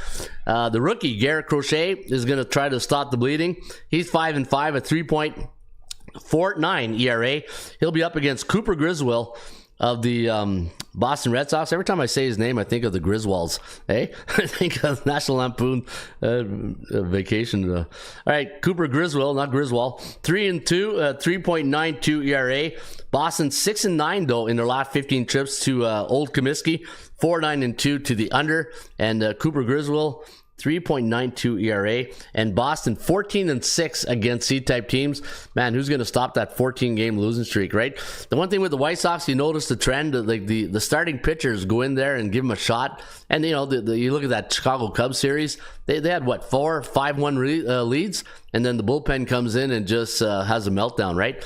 the rookie Garrett Crochet is going to try to stop the bleeding. He's 5-5 at 3.49 ERA. He'll be up against Cooper Griswold of the Boston Red Sox. Every time I say his name, I think of the Griswolds. Hey, I think of National Lampoon Vacation. All right, Cooper Griswold, not Griswold. 3-2, 3.92 ERA. Boston 6-9 though in their last 15 trips to Old Comiskey. 4-9-2 to the under, and Cooper Griswold 3.92 ERA, and Boston 14-6 against C-type teams. Man, who's going to stop that 14-game losing streak, right? The one thing with the White Sox, you notice the trend, like the starting pitchers go in there and give them a shot. And, you know, you look at that Chicago Cubs series, they had, 5-1 leads, and then the bullpen comes in and just has a meltdown, right?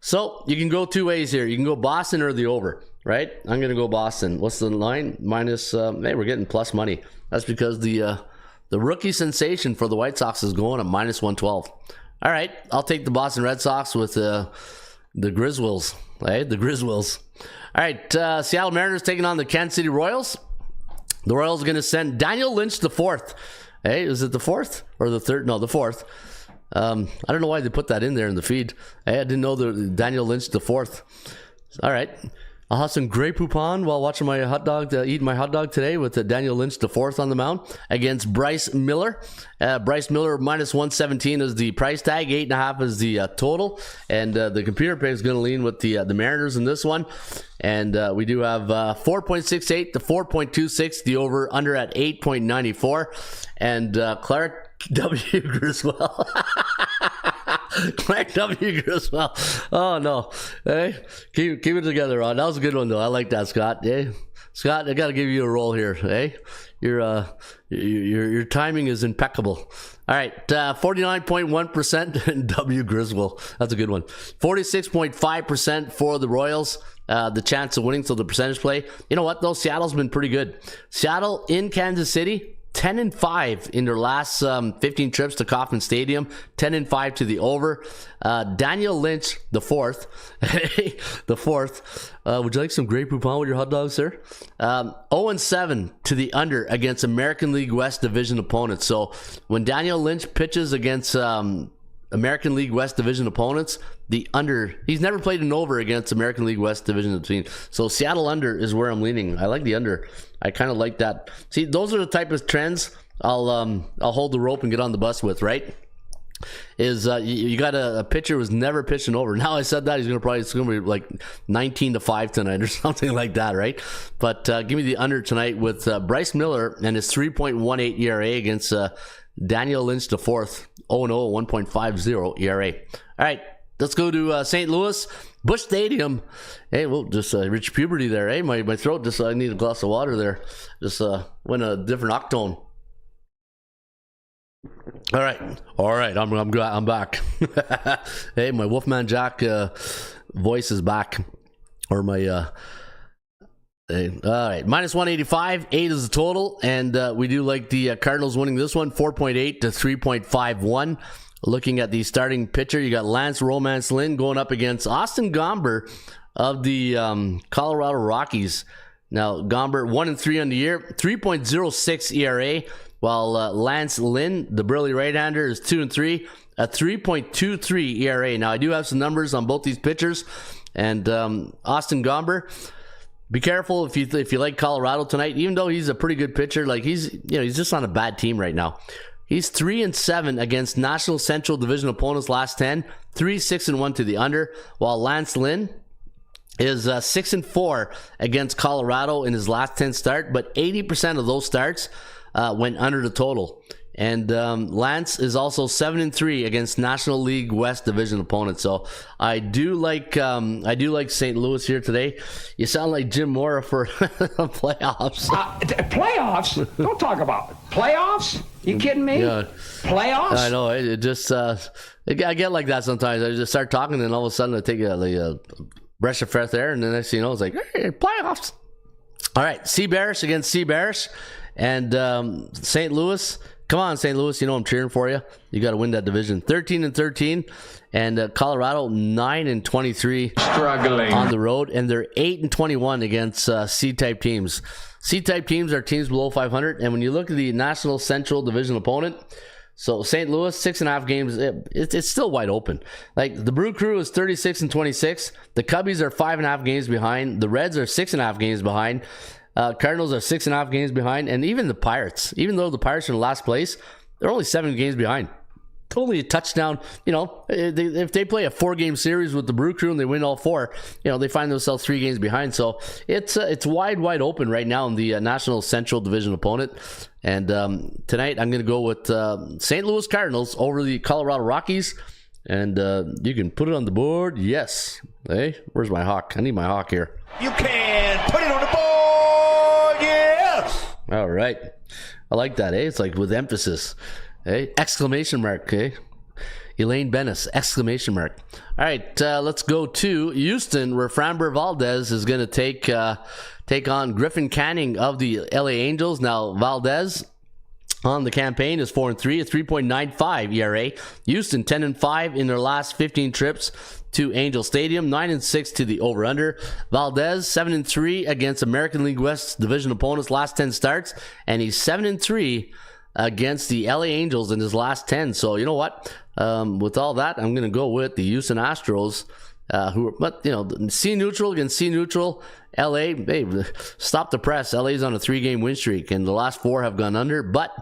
So you can go 2 ways here. You can go Boston or the over, right? I'm going to go Boston. What's the line? Minus, hey, we're getting plus money. That's because the rookie sensation for the White Sox is going at -112. All right, I'll take the Boston Red Sox with the Griswolds. Hey, the Griswolds. All right, Seattle Mariners taking on the Kansas City Royals. The Royals are going to send Daniel Lynch the 4th. Hey, is it the 4th or the 3rd? No, the 4th. I don't know why they put that in there in the feed. Hey, I didn't know the Daniel Lynch the 4th. All right. I'll have some Grey Poupon while watching my hot dog, eating my hot dog today with Daniel Lynch the 4th on the mound against Bryce Miller. Bryce Miller -117 is the price tag, 8.5 is the total, and the computer pick is going to lean with the Mariners in this one. And we do have 4.68 to 4.26, the over under at 8.94, and Clark W. Griswold. Clark W. Griswold. Oh no! Hey, keep it together, Ron. That was a good one, though. I like that, Scott. Hey, Scott, I got to give you a roll here. Hey, your timing is impeccable. All right, 49.1% W. Griswold. That's a good one. 46.5% for the Royals. The chance of winning, so the percentage play. You know what, though? Seattle's been pretty good. Seattle in Kansas City. 10-5 in their last 15 trips to Kauffman Stadium. 10-5 to the over. Daniel Lynch, the 4th. The 4th. Would you like some Grey Poupon with your hot dogs, sir? 0-7 to the under against American League West Division opponents. So when Daniel Lynch pitches against American League West Division opponents, the under, he's never played an over against American League West Division team. So Seattle under is where I'm leaning. I like the under. I kind of like that. See, those are the type of trends I'll hold the rope and get on the bus with, right? Is you got a pitcher who's never pitched an over. Now I said that, it's gonna be like 19-5 tonight or something like that, right? But give me the under tonight with Bryce Miller and his 3.18 ERA against Daniel Lynch the 4th, 0-0, 1.50 ERA. All right, let's go to St. Louis, Busch Stadium. Hey, well, just reached puberty there. Hey, my throat just, I need a glass of water there. Just went a different octone. All right, I'm back. Hey, my Wolfman Jack voice is back, or my hey, all right, -185, 8 is the total, and we do like the Cardinals winning this one, 4.8 to 3.51. Looking at the starting pitcher, you got Lance Romance Lynn going up against Austin Gomber of the Colorado Rockies. Now, Gomber 1-3 on the year, 3.06 ERA, while Lance Lynn, the burly right-hander, is 2-3, a 3.23 ERA. Now, I do have some numbers on both these pitchers, and Austin Gomber, be careful if you like Colorado tonight. Even though he's a pretty good pitcher, like he's just on a bad team right now. He's 3-7 against National Central Division opponents last 10, 3-6-1 to the under, while Lance Lynn is 6-4 against Colorado in his last 10 start, but 80% of those starts went under the total. And Lance is also 7-3 against National League West Division opponents. So I do like St. Louis here today. You sound like Jim Mora for playoffs. Playoffs? Don't talk about it. Playoffs? You kidding me? Yeah. Playoffs? I know. It just I get like that sometimes. I just start talking, and all of a sudden I take a breath of fresh air, and then next thing you know, it's like, hey, playoffs. All right, Sea Bears against Sea Bears, and St. Louis. Come on, St. Louis, you know I'm cheering for you. You got to win that division. 13-13, and Colorado 9-23 Struggling on the road, and they're 8-21 against C-type teams. C-type teams are teams below 500, and when you look at the National Central Division opponent, so St. Louis 6.5 games, it's still wide open. Like the Brew Crew is 36-26. The Cubbies are 5.5 games behind. The Reds are 6.5 games behind. Cardinals are 6.5 games behind, and even the Pirates, even though the Pirates are in last place, they're only 7 games behind. Only a touchdown. If they play a 4-game series with the Brew Crew and they win all 4, they find themselves 3 games behind. So it's wide open right now in the National Central Division opponent. And tonight I'm going to go with St. Louis Cardinals over the Colorado Rockies. And you can put it on the board. Yes. Hey, where's my hawk? I need my hawk here. You can put it on the board. Yes. All right. I like that, eh? It's like with emphasis. Hey, exclamation mark, okay? Elaine Bennis, exclamation mark. All right, let's go to Houston, where Framber Valdez is going to take on Griffin Canning of the LA Angels. Now, Valdez on the campaign is 4-3, a 3.95 ERA. Houston 10-5 in their last 15 trips to Angel Stadium, 9-6 to the over/under. Valdez 7-3 against American League West division opponents last 10 starts, and he's 7-3 against the LA Angels in his last 10. So you know what? With all that, I'm going to go with the Houston Astros, C neutral against C neutral. LA, hey, stop the press. LA's on a 3-game win streak, and the last 4 have gone under. But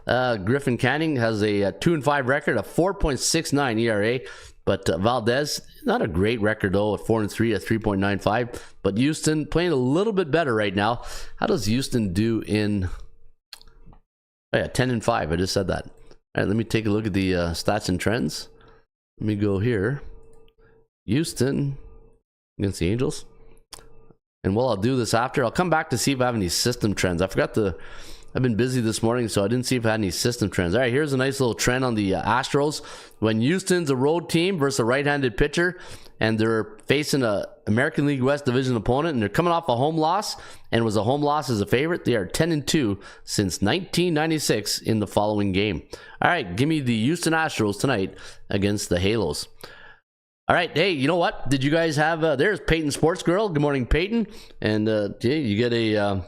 Griffin Canning has a 2-5 record, a 4.69 ERA. But Valdez, not a great record though, at 4-3, at 3.95. But Houston playing a little bit better right now. How does Houston do in? Oh yeah, 10-5. I just said that. All right, let me take a look at the stats and trends. Let me go here. Houston against the Angels. And while I'll do this after, I'll come back to see if I have any system trends. I've been busy this morning, so I didn't see if I had any system trends. All right, here's a nice little trend on the Astros. When Houston's a road team versus a right-handed pitcher, and they're facing a American League West division opponent, and they're coming off a home loss, and was a home loss as a favorite, they are 10-2 since 1996 in the following game. All right, give me the Houston Astros tonight against the Halos. All right, hey, you know what? Did you guys have, there's Peyton Sports Girl. Good morning, Peyton. And, you get a...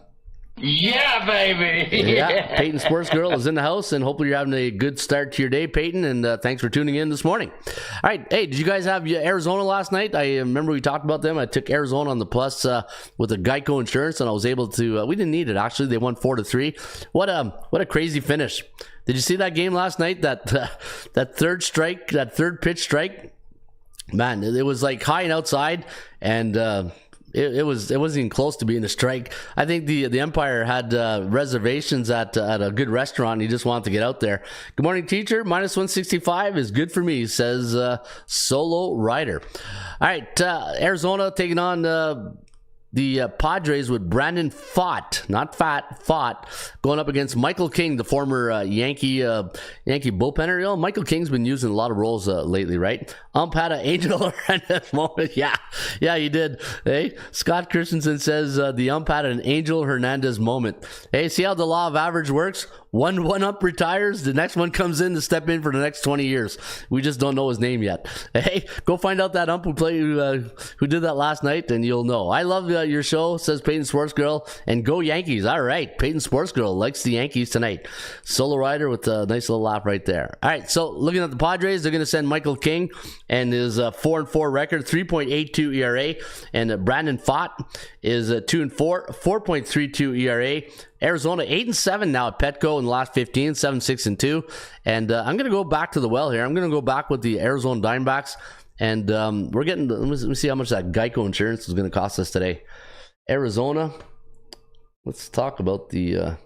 Yeah, baby. Yeah, Peyton Sports Girl is in the house, and hopefully you're having a good start to your day, Peyton, and thanks for tuning in this morning. All right, hey, did you guys have Arizona last night? I remember we talked about them. I took Arizona on the plus with the Geico insurance, and I was able to, we didn't need it, actually. They won 4-3. What a crazy finish. Did you see that game last night? That third pitch strike? Man, it was like high and outside, and it wasn't even close to being a strike. I think the umpire had reservations at a good restaurant, and he just wanted to get out there. Good morning, teacher. Minus 165 is good for me, says Solo Rider. All right, Arizona taking on the Padres with Brandon Pfaadt, not Fat, Pfaadt, going up against Michael King, the former Yankee bullpenner. You know, Michael King's been using a lot of roles lately, right? Ump had an Angel Hernandez moment. Yeah, he did. Hey, Scott Christensen says the ump had an Angel Hernandez moment. Hey, see how the law of average works? One up retires, the next one comes in to step in for the next 20 years. We just don't know his name yet. Hey, go find out that ump who did that last night, and you'll know. I love your show, says Peyton Sports Girl, and go Yankees. All right, Peyton Sports Girl likes the Yankees tonight. Solo rider with a nice little laugh right there. All right, so looking at the Padres, they're going to send Michael King and his 4-4 record, 3.82 ERA, and Brandon Pfaadt is 2-4, 4.32 ERA. Arizona 8-7 now at Petco in the last 15, 7-6-2. And I'm going to go back to the well here. I'm going to go back with the Arizona Diamondbacks. And we're getting, let me see how much that Geico insurance is going to cost us today. Arizona, let's talk about the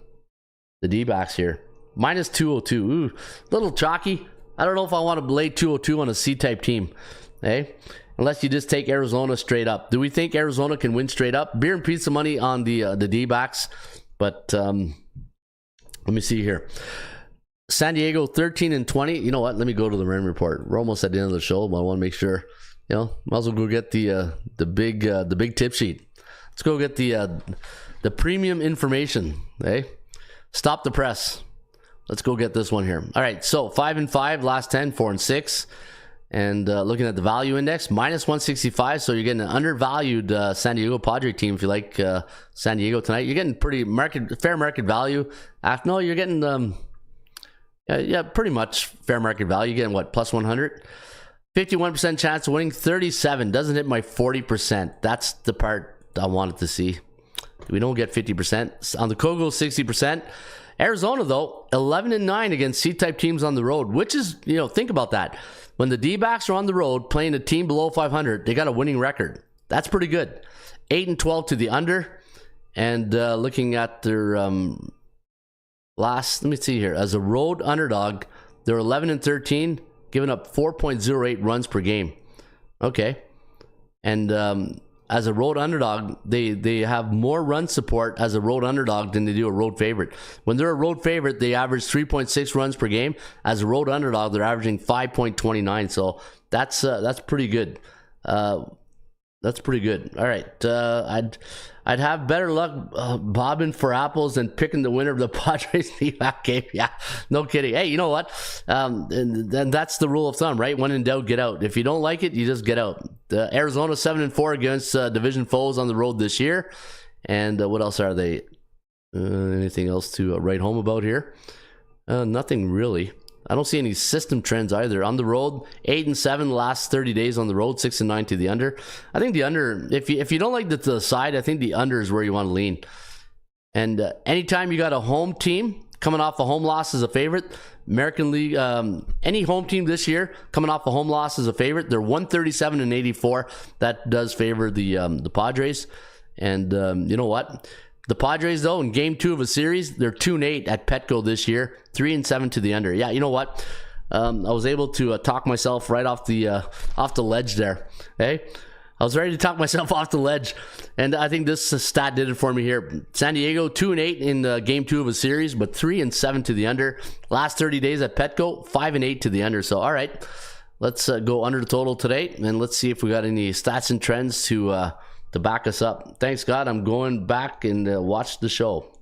D-backs here. Minus 202. Ooh, little chalky. I don't know if I want to lay 202 on a C-type team. Hey? Unless you just take Arizona straight up. Do we think Arizona can win straight up? Beer and pizza money on the D-backs. But let me see here. San Diego 13-20. You know what? Let me go to the rain report. We're almost at the end of the show, but I want to make sure. Might as well go get the big tip sheet. Let's go get the premium information. Hey, stop the press. Let's go get this one here. All right, so 5-5, last 10, 4-6. And looking at the value index, minus 165. So you're getting an undervalued San Diego Padre team. If you like San Diego tonight, you're getting pretty fair market value. No, you're getting pretty much fair market value. You're getting what, plus 100? 51% chance of winning, 37. Doesn't hit my 40%. That's the part I wanted to see. We don't get 50%. On the Kogo, 60%. Arizona, though, 11-9 against C-type teams on the road, which is, think about that. When the D-backs are on the road playing a team below 500, they got a winning record. That's pretty good. 8-12 to the under. And looking at their let me see here. As a road underdog, they're 11-13, giving up 4.08 runs per game. Okay. And as a road underdog, they have more run support as a road underdog than they do a road favorite. When they're a road favorite, they average 3.6 runs per game. As a road underdog, they're averaging 5.29. So that's pretty good. That's pretty good. All right. I'd have better luck bobbing for apples than picking the winner of the Padres D-back game. Yeah, no kidding. Hey, you know what? And that's the rule of thumb, right? When in doubt, get out. If you don't like it, you just get out. Arizona 7-4 against division foes on the road this year. And what else are they? Anything else to write home about here? Nothing really. I don't see any system trends either. On the road, 8-7 the last 30 days on the road, 6-9 to the under. I think the under, if you don't like the side, I think the under is where you want to lean. And anytime you got a home team coming off a home loss as a favorite, American League, any home team this year coming off a home loss as a favorite, they're 137-84. That does favor the Padres. And you know what? The Padres, though, in game 2 of a series, they're 2-8 at Petco this year, 3-7 to the under. Yeah, you know what? I was able to talk myself right off the ledge there. Hey, I was ready to talk myself off the ledge, and I think this stat did it for me here. San Diego 2-8 in game 2 of a series, but 3-7 to the under. Last 30 days at Petco, 5-8 to the under. So, all right, let's go under the total today, and let's see if we got any stats and trends to back us up. Thanks God, I'm going back and watch the show.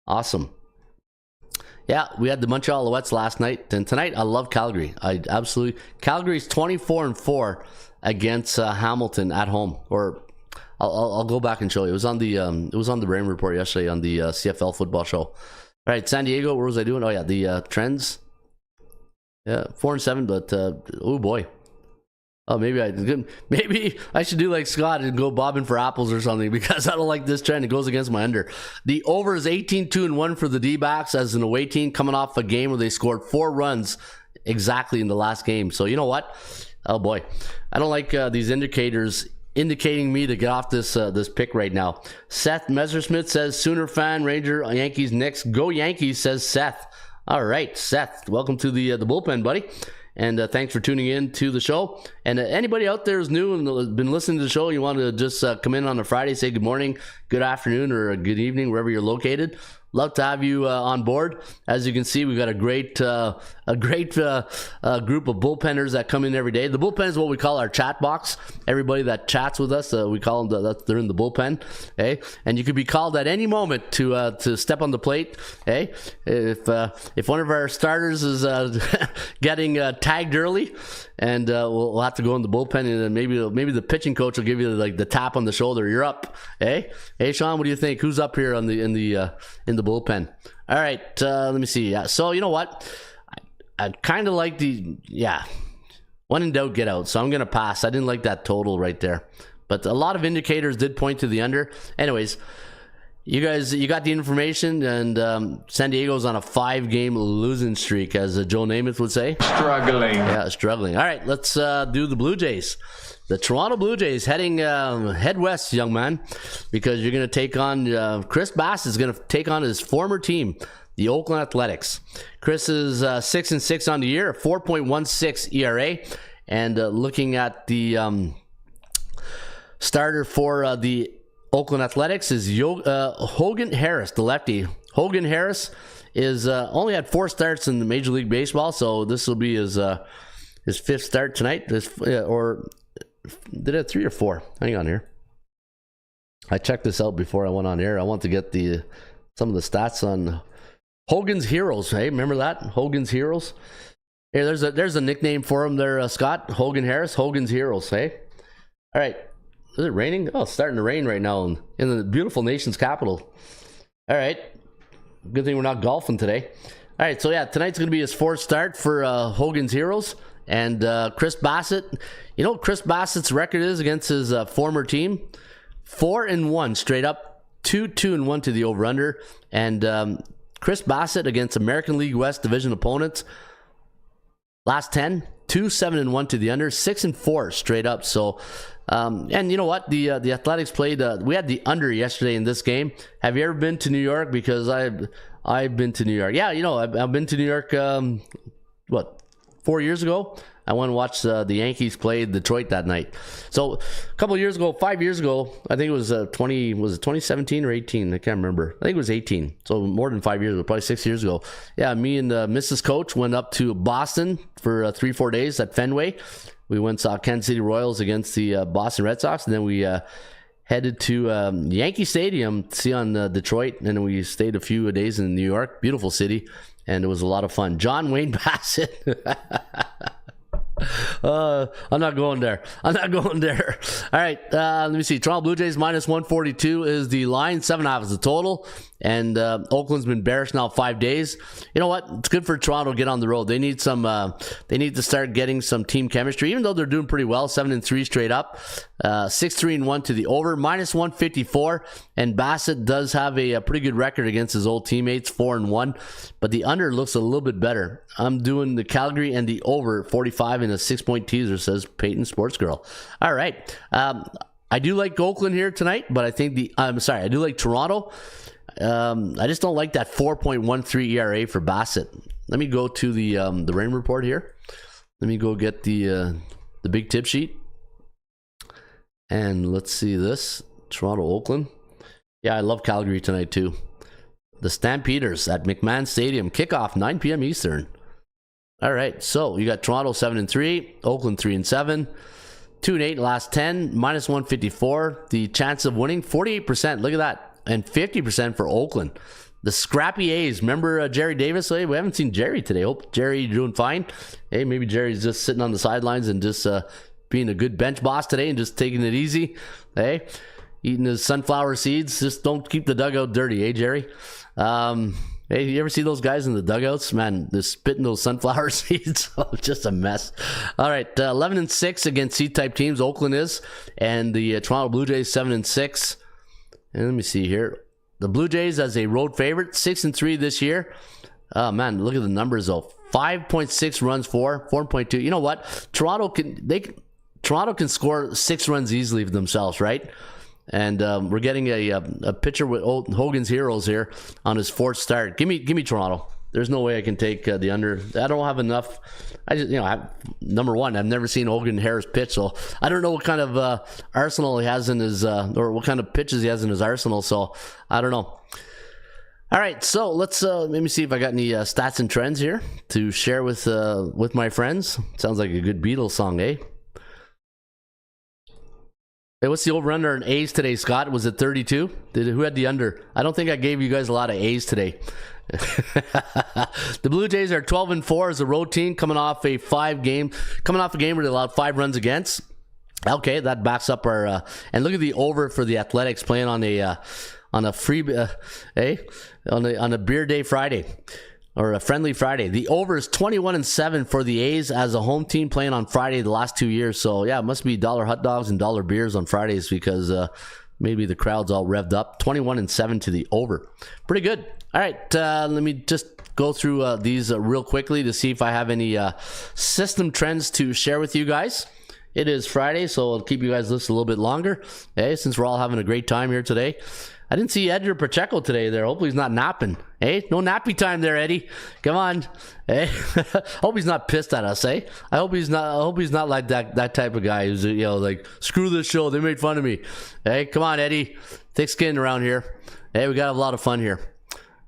Awesome. Yeah, we had the Montreal Alouettes last night, and tonight I love Calgary. Calgary's 24-4 against Hamilton at home. Or I'll go back and show you. It was on the rain report yesterday on the CFL football show. All right, San Diego. What was I doing? Oh yeah, the trends. Yeah, 4-7, but oh boy. Oh, maybe I should do like Scott and go bobbing for apples or something, because I don't like this trend. It goes against my under. The over is 18-2-1 for the D-backs as an away team coming off a game where they scored 4 runs exactly in the last game. So you know what? Oh boy, I don't like these indicators indicating me to get off this pick right now. Seth Messersmith says Sooner fan, Ranger, Yankees next. Go Yankees, says Seth. All right, Seth, welcome to the bullpen, buddy. And thanks for tuning in to the show. And anybody out there who's new and been listening to the show, you want to just come in on a Friday, say good morning, good afternoon, or good evening, wherever you're located. love to have you on board. As you can see, we've got a great group of bullpenners that come in every day. The bullpen is what we call our chat box. Everybody that chats with us, we call them they're in the bullpen. Hey, and you could be called at any moment to step on the plate. Hey, if one of our starters is getting tagged early, and we'll have to go in the bullpen, and then maybe the pitching coach will give you like the tap on the shoulder. You're up. Hey, Sean, what do you think? Who's up here in the bullpen? All right, let me see. Yeah, so you know what? I kind of like when in doubt, get out. So I'm gonna pass. I didn't like that total right there, but a lot of indicators did point to the under. Anyways, you got the information, and San Diego's on a 5-game losing streak, as Joe Namath would say. Struggling. Yeah, struggling. All right, let's do the Blue Jays. The Toronto Blue Jays head west, young man, because you're going to take on Chris Bass is going to take on his former team, the Oakland Athletics. Chris is 6-6 on the year, a 4.16 ERA, and looking at the starter for the Oakland Athletics is Hogan Harris, the lefty. Hogan Harris is only had 4 starts in the Major League Baseball, so this will be his 5th start tonight. Or did it 3 or 4? Hang on here. I checked this out before I went on air. I want to get some of the stats on Hogan's Heroes. Hey, remember that? Hogan's Heroes. Hey, there's a nickname for him there, Scott. Hogan Harris. Hogan's Heroes. Hey. All right. Is it raining? Oh, it's starting to rain right now in the beautiful nation's capital. All right. Good thing we're not golfing today. All right, so yeah, tonight's going to be his 4th start for Hogan's Heroes. And Chris Bassett, you know what Chris Bassett's record is against his former team? 4-1 straight up, 2-1 to the over-under. And Chris Bassett against American League West division opponents, last 10, 2-7-1 to the under, 6-4 straight up. So, and you know what? The Athletics played. We had the under yesterday in this game. Have you ever been to New York? Because I've been to New York. Yeah, you know, I've been to New York. 4 years ago, I went and watched the Yankees play Detroit that night. So a couple of years ago, 5 years ago, I think it was 2017 or 18? I can't remember. I think it was 18. So more than 5 years ago, probably 6 years ago. Yeah, me and Mrs. Coach went up to Boston for 3-4 days at Fenway. We went and saw Kansas City Royals against the Boston Red Sox, and then we headed to Yankee Stadium to see on Detroit, and then we stayed a few days in New York. Beautiful city, and it was a lot of fun. John Wayne Bassett. I'm not going there. All right, let me see. Toronto Blue Jays -142 is the line. 7.5 is the total. And Oakland's been bearish now 5 days. You know what? It's good for Toronto to get on the road. They need some. They need to start getting some team chemistry. Even though they're doing pretty well, 7-3 straight up, 6-3-1 to the over, -154. And Bassett does have a pretty good record against his old teammates, 4-1. But the under looks a little bit better. I'm doing the Calgary and the over 45 in a 6-point teaser, says Peyton Sports Girl. All right. I do like Oakland here tonight, but I think I do like Toronto. I just don't like that 4.13 ERA for Bassett. Let me go to the rain report here. Let me go get the big tip sheet. And let's see this. Toronto, Oakland. Yeah, I love Calgary tonight too. The Stampeders at McMahon Stadium. Kickoff 9 p.m. Eastern. All right, so you got Toronto 7-3, Oakland 3-7, 2-8 last 10, -154. The chance of winning 48%. Look at that. And 50% for Oakland. The scrappy A's. Remember Jerry Davis? Hey, we haven't seen Jerry today. Hope Jerry doing fine. Hey, maybe Jerry's just sitting on the sidelines and just being a good bench boss today and just taking it easy. Hey, eating his sunflower seeds. Just don't keep the dugout dirty, eh, Jerry? Hey, you ever see those guys in the dugouts? Man, they're spitting those sunflower seeds. Oh, just a mess. All right, 11-6 against C-type teams. Oakland is. And the Toronto Blue Jays 7-6. And let me see here. The Blue Jays as a road favorite, 6-3 this year. Oh man, look at the numbers though. 5.6 runs for, 4.2. You know what? Toronto can score 6 runs easily for themselves, right? And we're getting a pitcher with Hogan's Heroes here on his 4th start. Give me Toronto. There's no way I can take the under. I don't have enough. Number one, I've never seen Hogan Harris pitch, so I don't know what kind of arsenal he has in his, or what kind of pitches he has in his arsenal. So I don't know. All right, so let's let me see if I got any stats and trends here to share with my friends. Sounds like a good Beatles song, eh? Hey, what's the over-under on A's today, Scott? Was it 32? Who had the under? I don't think I gave you guys a lot of A's today. The Blue Jays are 12-4 as a road team, coming off a game where they allowed 5 runs against. Okay, that backs up our and look at the over for the Athletics playing on a free on a beer day Friday or a friendly Friday. The over is 21-7 for the A's as a home team playing on Friday the last 2 years. So yeah, it must be $1 hot dogs and $1 beers on Fridays because maybe the crowd's all revved up. 21-7 to the over. Pretty good. All right, let me just go through these real quickly to see if I have any system trends to share with you guys. It is Friday, so I'll keep you guys listening a little bit longer. Hey, since we're all having a great time here today. I didn't see Edgar Pacheco today there. Hopefully he's not napping. Hey, no nappy time there, Eddie. Come on. Hey, hope he's not pissed at us, eh? I hope he's not like that type of guy who's, you know, like, screw this show. They made fun of me. Hey, come on, Eddie. Thick skin around here. Hey, we got to have a lot of fun here.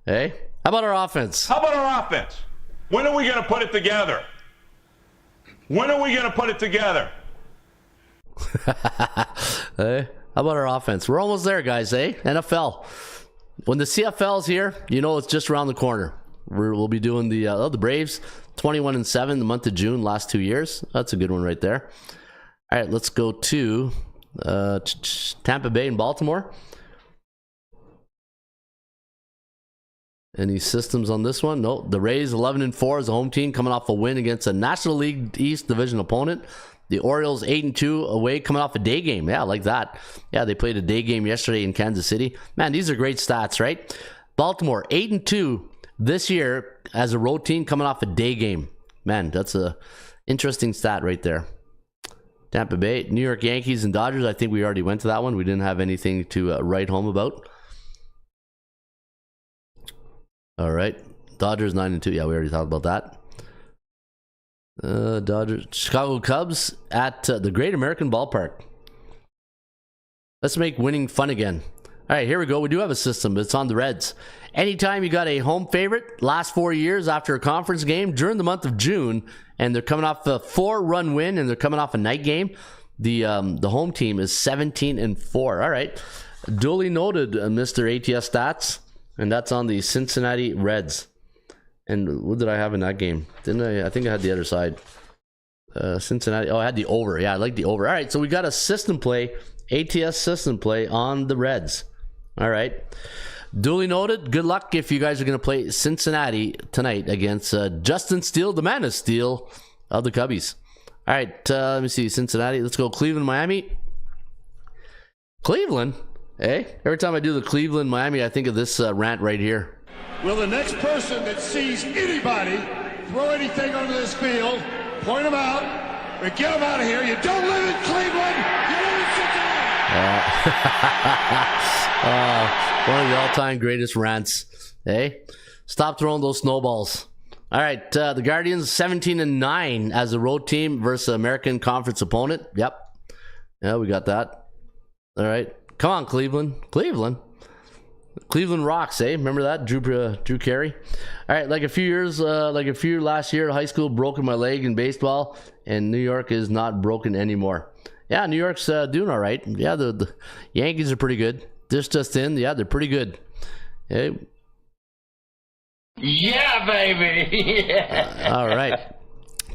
Hey, how about our offense? How about our offense? When are we going to put it together? When are we going to put it together? Hey, how about our offense? We're almost there, guys, eh? NFL. When the CFL's here, you know it's just around the corner. We'll be doing the Braves, 21-7 the month of June, last 2 years. That's a good one right there. All right, let's go to Tampa Bay and Baltimore. Any systems on this one? No. The Rays, 11-4 as a home team, coming off a win against a National League East division opponent. The Orioles 8-2 away, coming off a day game. Yeah, I like that. Yeah, they played a day game yesterday in Kansas City. Man, these are great stats, right? Baltimore 8-2 this year as a road team, coming off a day game. Man, that's a interesting stat right there. Tampa Bay, New York Yankees and Dodgers. I think we already went to that one. We didn't have anything to write home about. All right, Dodgers 9-2. Yeah, we already talked about that. Dodgers, Chicago Cubs at the Great American Ballpark. Let's make winning fun again. All right, here we go. We do have a system, but it's on the Reds. Anytime you got a home favorite, last 4 years after a conference game during the month of June, and they're coming off a 4-run win, and they're coming off a night game, the home team is 17-4. All right, duly noted, Mr. ATS Stats, and that's on the Cincinnati Reds. And what did I have in that game? Didn't I? I think I had the other side. Cincinnati. Oh, I had the over. Yeah, I like the over. All right, so we got a system play, ATS system play on the Reds. All right. Duly noted. Good luck if you guys are going to play Cincinnati tonight against Justin Steele, the man of steel of the Cubbies. All right, let me see. Cincinnati. Let's go Cleveland, Miami. Cleveland? Hey, every time I do the Cleveland, Miami, I think of this rant right here. Will the next person that sees anybody throw anything onto this field, point them out, and get them out of here? You don't live in Cleveland, you live in Cincinnati. One of the all-time greatest rants. Hey, stop throwing those snowballs. All right, the Guardians 17-9 as a road team versus American Conference opponent. Yep. Yeah, we got that. All right. Come on, Cleveland. Cleveland rocks, eh? Remember that? Drew Carey. All right, like a few last year, high school, broken my leg in baseball, and New York is not broken anymore. Yeah, New York's doing all right. Yeah, the Yankees are pretty good. Just in. Yeah, they're pretty good. Hey. Yeah, baby. Yeah. All right.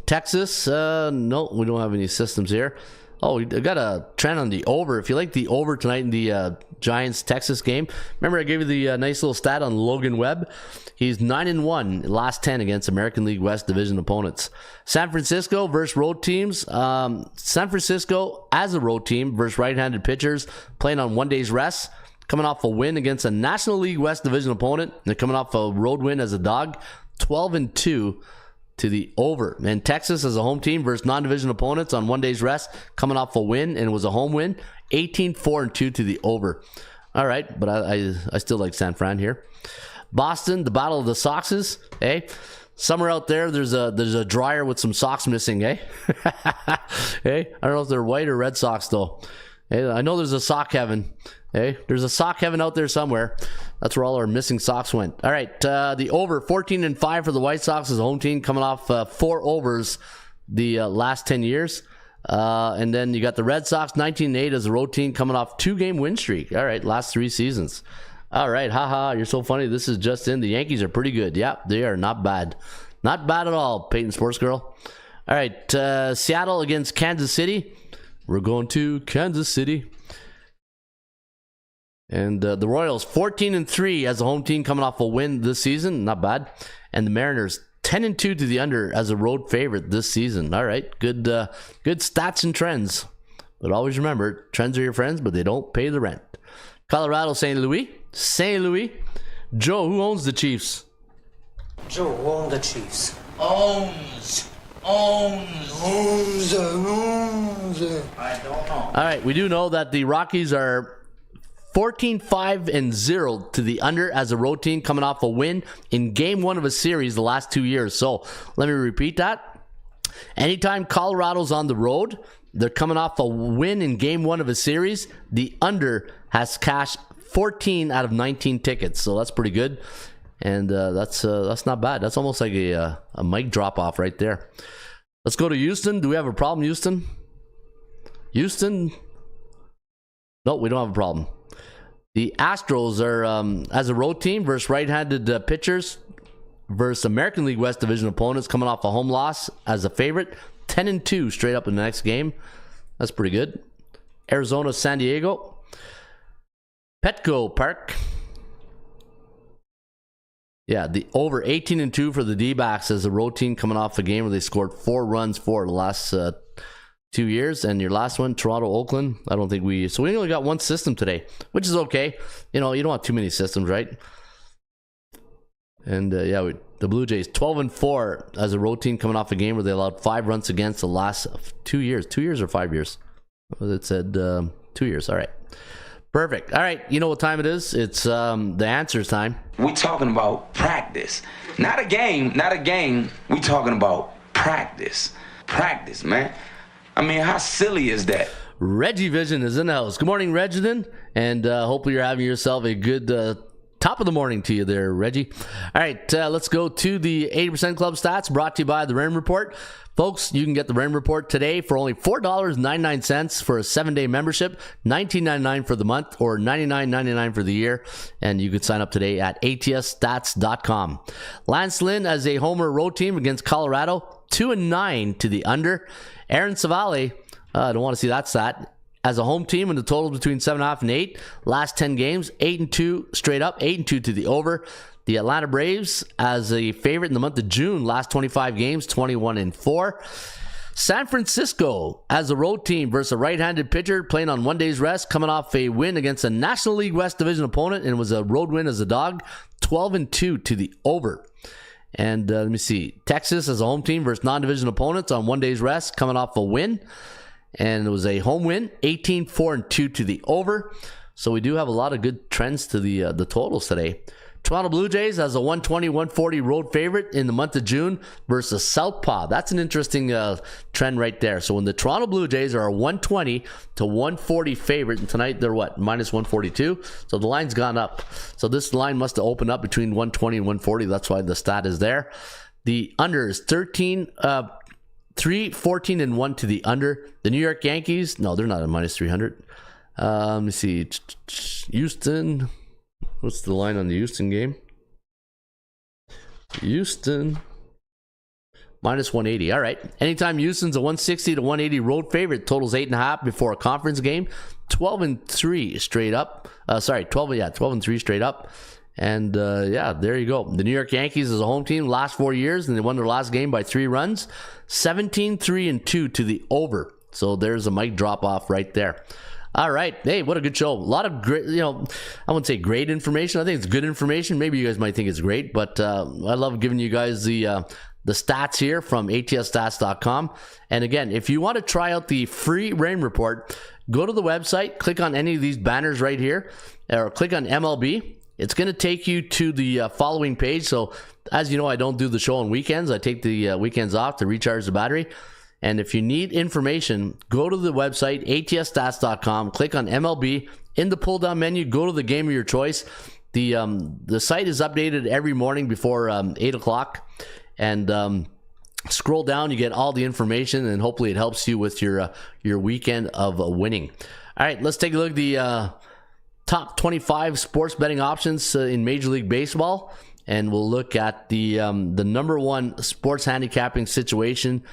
Texas, no, we don't have any systems here. Oh, I got a trend on the over. If you like the over tonight in the Giants-Texas game, remember I gave you the nice little stat on Logan Webb? He's 9-1 last 10 against American League West division opponents. San Francisco versus road teams. San Francisco as a road team versus right-handed pitchers playing on 1 day's rest. Coming off a win against a National League West division opponent. They're coming off a road win as a dog. 12-2. To the over. And Texas as a home team versus non-division opponents on 1 day's rest, coming off a win, and it was a home win, 18-4-2 to the over. All right, but I still like San Fran here. Boston, the battle of the Soxes, eh? Somewhere out there's a dryer with some socks missing, eh? Hey, I don't know if they're white or Red Sox though. Hey, I know there's a sock heaven. Hey, there's a sock heaven out there somewhere. That's where all our missing socks went. All right, the over 14-5 for the White Sox as a home team, coming off 4 overs the last 10 years. And then you got the Red Sox 19-8 as a road team, coming off 2-game win streak. All right, last 3 seasons. All right, haha, you're so funny. This is just in. The Yankees are pretty good. Yeah, they are not bad. Not bad at all, Peyton Sports Girl. All right, Seattle against Kansas City. We're going to Kansas City. And the Royals 14-3 as a home team, coming off a win this season. Not bad. And the Mariners 10-2 to the under as a road favorite this season. All right, good stats and trends. But always remember, trends are your friends, but they don't pay the rent. Colorado, St. Louis. Joe, who owns the Chiefs? Joe, who owns the Chiefs? Owns. I don't know. All right, we do know that the Rockies are 14-5-0 to the under as a road team, coming off a win in game 1 of a series the last 2 years. So let me repeat that. Anytime Colorado's on the road, they're coming off a win in game 1 of a series. The under has cashed 14 out of 19 tickets, so that's pretty good. And that's not bad. That's almost like a mic drop off right there. Let's go to Houston. Do we have a problem, Houston? No, we don't have a problem. The Astros are, as a road team, versus right-handed pitchers, versus American League West Division opponents, coming off a home loss as a favorite. 10-2 straight up in the next game. That's pretty good. Arizona, San Diego. Petco Park. Yeah, the over 18-2 for the D-backs as a road team, coming off a game where they scored 4 runs for the last 2 years. And your last one, Toronto, Oakland. I don't think we only got one system today, which is okay. You know, you don't want too many systems, right? And the Blue Jays 12-4 as a road team, coming off a game where they allowed 5 runs against the last 2 years. 2 years or 5 years? It said 2 years. All right. Perfect. All right. You know what time it is? It's the answers time. We talking about practice. Not a game. We talking about practice. Practice, man. I mean, how silly is that? Reggie Vision is in the house. Good morning, Reggie. And hopefully you're having yourself a good top of the morning to you there, Reggie. All right, let's go to the 80% Club stats, brought to you by the Rain Report. Folks, you can get the Rain Report today for only $4.99 for a 7-day membership, $19.99 for the month, or $99.99 for the year. And you could sign up today at atsstats.com. Lance Lynn as a homer road team against Colorado, 2-9 to the under. Aaron Savale, I don't want to see that stat. As a home team, in the total between 7.5 and 8. Last 10 games, 8-2 straight up, 8-2 to the over. The Atlanta Braves as a favorite in the month of June. Last 25 games, 21-4. San Francisco as a road team versus a right-handed pitcher playing on 1 day's rest, coming off a win against a National League West Division opponent, and it was a road win as a dog. 12-2 to the over. And let me see. Texas as a home team versus non-division opponents on 1 day's rest, coming off a win. And it was a home win, 18-4-2 to the over. So we do have a lot of good trends to the totals today. Toronto Blue Jays as a 120-140 road favorite in the month of June versus Southpaw. That's an interesting trend right there. So when the Toronto Blue Jays are a 120 to 140 favorite, and tonight they're what, minus 142? So the line's gone up. So this line must have opened up between 120 and 140. That's why the stat is there. The under is 14-1 to the under. The New York Yankees, no, they're not at minus 300. Let me see. Houston. What's the line on the Houston game? Houston. Minus 180. All right. Anytime Houston's a 160 to 180 road favorite, totals 8.5 before a conference game. 12-3 straight up. 12-3 straight up. And there you go. The New York Yankees as a home team last 4 years, and they won their last game by 3 runs. 17-3-2 to the over. So there's a mic drop off right there. All right. Hey, what a good show. A lot of great, I wouldn't say great information. I think it's good information. Maybe you guys might think it's great, but I love giving you guys the stats here from atsstats.com. And again, if you want to try out the free Rain Report, go to the website, click on any of these banners right here, or click on MLB. It's going to take you to the following page. So as you know, I don't do the show on weekends. I take the weekends off to recharge the battery. And if you need information, go to the website, atsstats.com, click on MLB, in the pull-down menu, go to the game of your choice. The site is updated every morning before 8 o'clock, and scroll down, you get all the information, and hopefully it helps you with your weekend of winning. All right, let's take a look at the top 25 sports betting options in Major League Baseball, and we'll look at the number one sports handicapping situation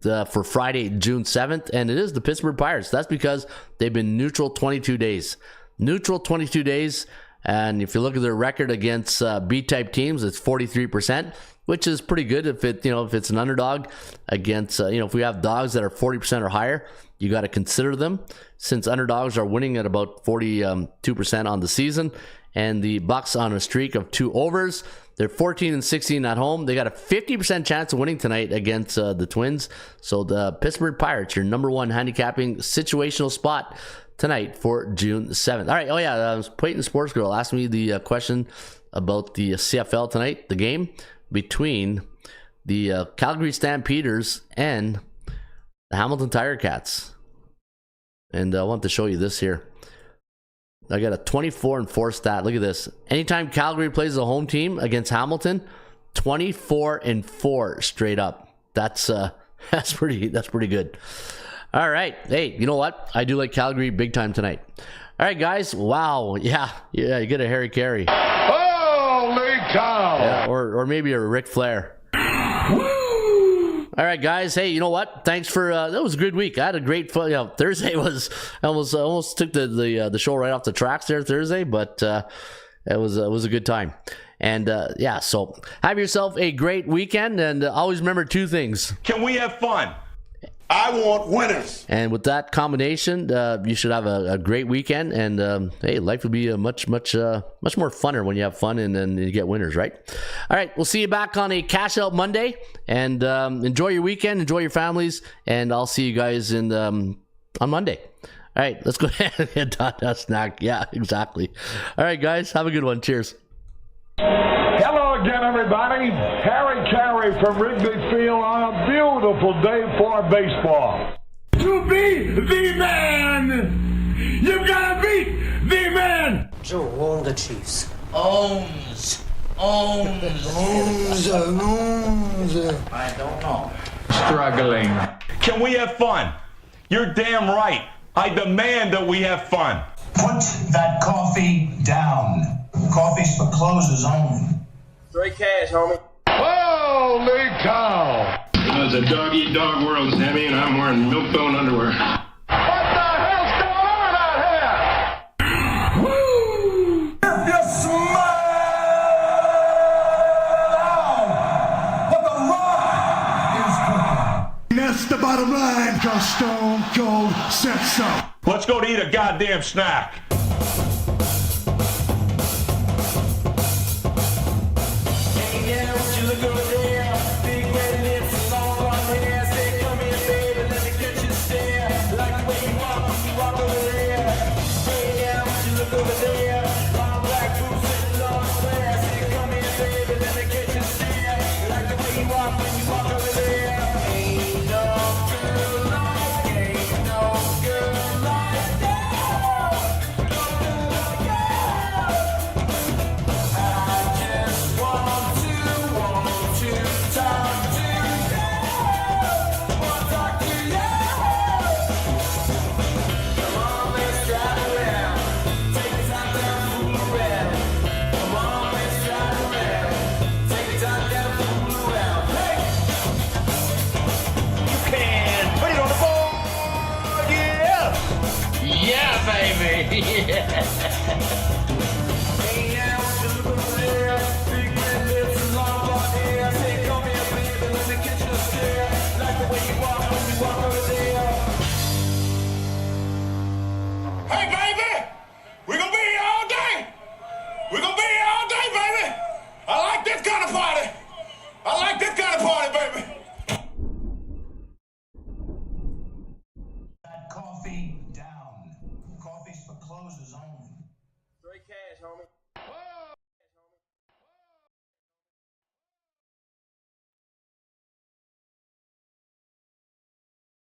for Friday, June 7th, and it is the Pittsburgh Pirates. That's because they've been neutral 22 days. Neutral 22 days, and if you look at their record against B-type teams, it's 43%, which is pretty good if it's an underdog against, if we have dogs that are 40% or higher, you got to consider them, since underdogs are winning at about 42% on the season, and the Bucks on a streak of 2 overs. They're 14-16 at home. They got a 50% chance of winning tonight against the Twins. So the Pittsburgh Pirates, your number one handicapping situational spot tonight for June 7th. All right. Oh, yeah. Peyton Sports Girl asked me the question about the CFL tonight, the game between the Calgary Stampeders and the Hamilton Tiger Cats. And I want to show you this here. I got a 24-4 stat. Look at this. Anytime Calgary plays a home team against Hamilton, 24-4 straight up. That's pretty good. All right. Hey, you know what? I do like Calgary big time tonight. All right, guys. Wow. Yeah. You get a Harry Carey. Holy cow! Yeah, or maybe a Ric Flair. All right, guys. Hey, you know what? Thanks for that was a good week. I had a great fun. Thursday was I almost took the show right off the tracks there Thursday, but it was a good time. And so have yourself a great weekend, and always remember 2 things. Can we have fun? I want winners. And with that combination, you should have a great weekend. And hey, life will be much more funner when you have fun and you get winners, right? All right, we'll see you back on a Cash Out Monday. And enjoy your weekend, enjoy your families, and I'll see you guys on Monday. All right, let's go ahead and get a snack. Yeah, exactly. All right, guys, have a good one. Cheers. Hello again, everybody. Harry Carey from Wrigley Field on a beautiful day for baseball. To be the man, you gotta beat the man. Joe, own the Chiefs. Owns. I don't know. Struggling. Can we have fun? You're damn right. I demand that we have fun. Put that coffee down. Coffee's for closers only. Straight cash, homie. Holy cow! It's a dog-eat-dog world, Sammy, and I'm wearing milk-bone underwear. What the hell's going on out here? Woo! If you smile, what the rock is cooking. That's the bottom line, 'cause Stone Cold said so. Let's go to eat a goddamn snack. Hey, baby! We're gonna be here all day! We're gonna be here all day, baby! I like this kind of party! I like this kind of party, baby! That coffee down. Coffee's for closers only. Straight cash, homie.